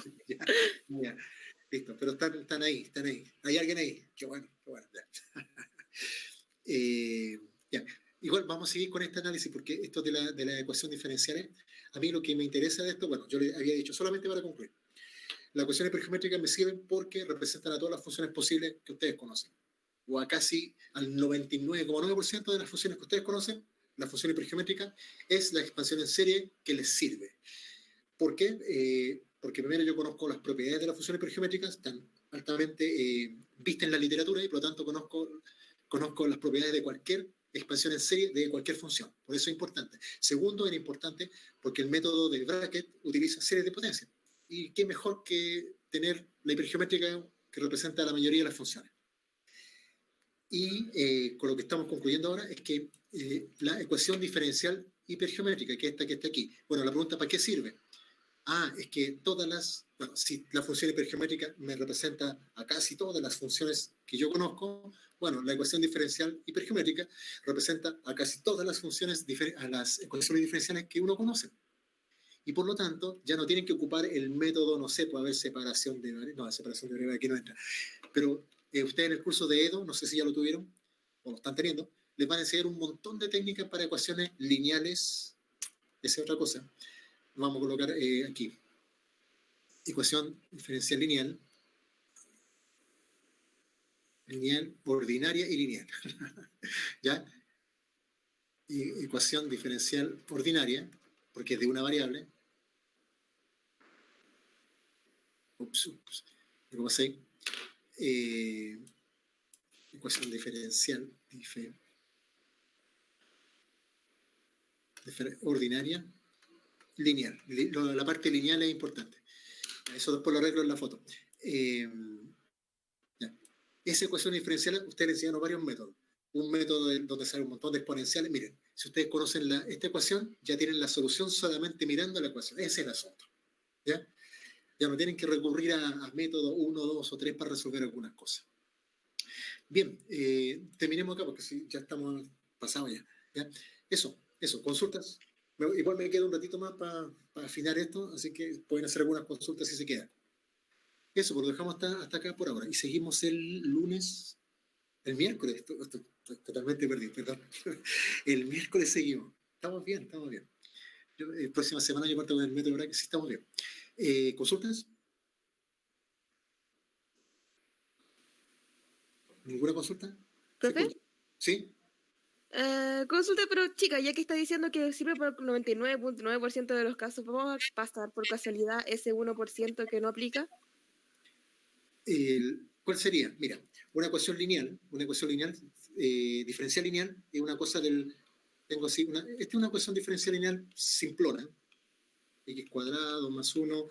Ya, listo, pero están ahí. ¿Hay alguien ahí? Qué bueno. Ya. Ya. Igual vamos a seguir con este análisis porque esto de la ecuación diferenciales, a mí lo que me interesa de esto, bueno, yo le había dicho solamente para concluir. Las ecuaciones hipergeométricas me sirven porque representan a todas las funciones posibles que ustedes conocen. O a casi al 99,9% de las funciones que ustedes conocen, la función hipergeométrica es la expansión en serie que les sirve. ¿Por qué? Porque primero yo conozco las propiedades de las funciones hipergeométricas, están altamente vistas en la literatura y por lo tanto conozco las propiedades de cualquier expansión en serie de cualquier función. Por eso es importante. Segundo, era importante porque el método del bracket utiliza series de potencia. Y qué mejor que tener la hipergeométrica que representa la mayoría de las funciones. Y con lo que estamos concluyendo ahora es que la ecuación diferencial hipergeométrica, que esta que está aquí, bueno, la pregunta, ¿para qué sirve? Es que si la función hipergeométrica me representa a casi todas las funciones que yo conozco, bueno, la ecuación diferencial hipergeométrica representa a casi todas las funciones, a las ecuaciones diferenciales que uno conoce. Y por lo tanto, ya no tienen que ocupar el método, no sé, puede haber separación de variables, no, la separación de variables aquí no entra. Pero ustedes en el curso de EDO, no sé si ya lo tuvieron o lo están teniendo, les van a enseñar un montón de técnicas para ecuaciones lineales. Esa es otra cosa. Vamos a colocar aquí. Ecuación diferencial lineal, ordinaria y lineal. ¿Ya? Y ecuación diferencial ordinaria, porque es de una variable. Ups. ¿Cómo se? Ecuación diferencial ordinaria, lineal. La parte lineal es importante. Eso después lo arreglo en la foto. Esa ecuación diferencial, ustedes le enseñaron varios métodos. Un método donde sale un montón de exponenciales. Miren, si ustedes conocen esta ecuación, ya tienen la solución solamente mirando la ecuación. Ese es el asunto. ¿Ya? Ya no tienen que recurrir a métodos 1, 2 o 3 para resolver algunas cosas. Bien, terminemos acá porque ya estamos pasados ya. Eso, consultas. Igual me queda un ratito más para afinar esto, así que pueden hacer algunas consultas si se quedan. Eso, pues lo dejamos hasta acá por ahora. Y seguimos el miércoles. Estoy totalmente perdido, perdón. El miércoles seguimos. Estamos bien. Próxima semana yo parto con el método, ¿verdad? Que sí estamos bien. ¿Consultas? ¿Ninguna consulta? ¿Profe? ¿Sí? Consulta, pero chica, ya que está diciendo que sirve por el 99.9% de los casos, ¿vamos a pasar por casualidad ese 1% que no aplica? ¿Cuál sería? Mira, una ecuación lineal, diferencial lineal, es una cosa tengo así, esta es una ecuación diferencial lineal simplona, x cuadrado más 1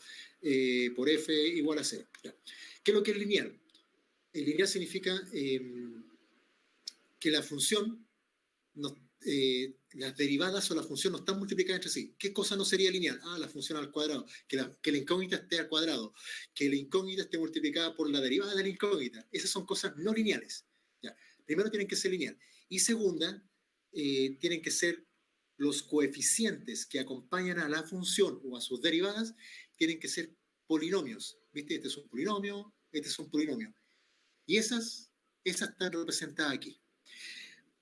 por f igual a 0. Ya. ¿Qué es lo que es lineal? El lineal significa que la función, las derivadas o la función no están multiplicadas entre sí. ¿Qué cosa no sería lineal? La función al cuadrado, que la incógnita esté al cuadrado, que la incógnita esté multiplicada por la derivada de la incógnita. Esas son cosas no lineales. Ya. Primero tienen que ser lineal. Y segunda, tienen que ser los coeficientes que acompañan a la función o a sus derivadas, tienen que ser polinomios. ¿Viste? Este es un polinomio, este es un polinomio. Y esas están representadas aquí.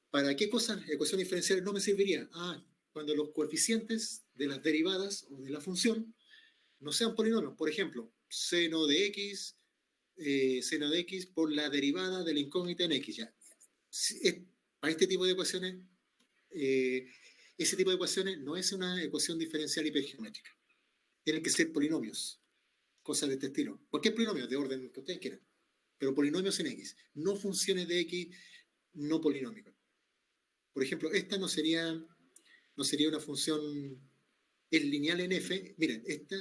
¿Para qué cosas ecuación diferencial no me serviría? Cuando los coeficientes de las derivadas o de la función no sean polinomios. Por ejemplo, seno de x por la derivada de la incógnita en x. Ya. Para este tipo de ecuaciones, ese tipo de ecuaciones no es una ecuación diferencial hipergeométrica. Tienen que ser polinomios, cosas de este estilo. Cualquier polinomio de orden que ustedes quieran, pero polinomios en x, no funciones de x no polinómicas. Por ejemplo, esta no sería una función, es lineal en f. Miren, esta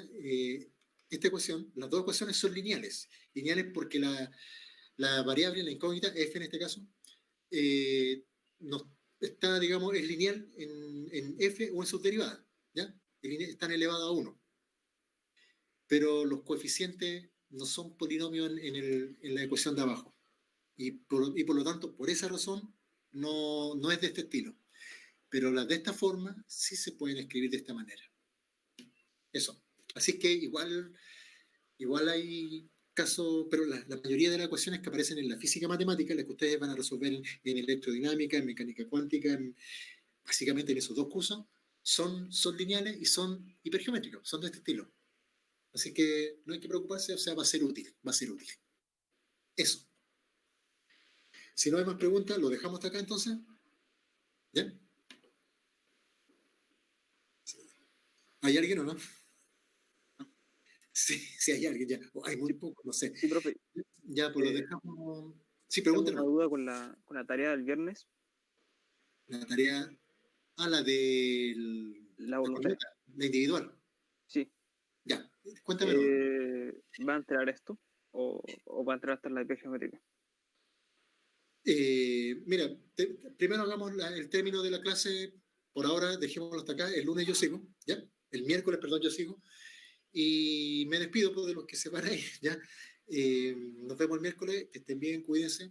ecuación, las dos ecuaciones son lineales. Lineales porque la variable, la incógnita, f en este caso, está, digamos, es lineal en f o en sus derivadas, ¿ya? Están elevadas a 1. Pero los coeficientes no son polinomios en la ecuación de abajo. Y por lo tanto, por esa razón, no es de este estilo. Pero las de esta forma sí se pueden escribir de esta manera. Eso. Así que igual hay casos, pero la mayoría de las ecuaciones que aparecen en la física matemática, las que ustedes van a resolver en electrodinámica, en mecánica cuántica, básicamente en esos dos cursos, son lineales y son hipergeométricos, son de este estilo. Así que no hay que preocuparse, o sea, va a ser útil. Eso. Si no hay más preguntas, lo dejamos hasta acá entonces. ¿Ya? ¿Hay alguien o no? Sí, hay alguien ya. Hay muy poco, no sé. Sí, profe. Ya, pues lo dejamos. Sí, Tengo pregúntenos. una duda con la tarea del viernes. La tarea. La de La voluntaria. la individual. Sí. Ya, cuéntame. ¿Va a entrar esto? ¿O va a entrar hasta la hipergeométrica? Mira, primero hagamos el término de la clase. Por ahora, dejémoslo hasta acá. El lunes yo sigo, ¿ya? El miércoles, perdón, yo sigo. Y me despido pues, de los que se van a ir, ¿ya? Nos vemos el miércoles. Que estén bien, cuídense.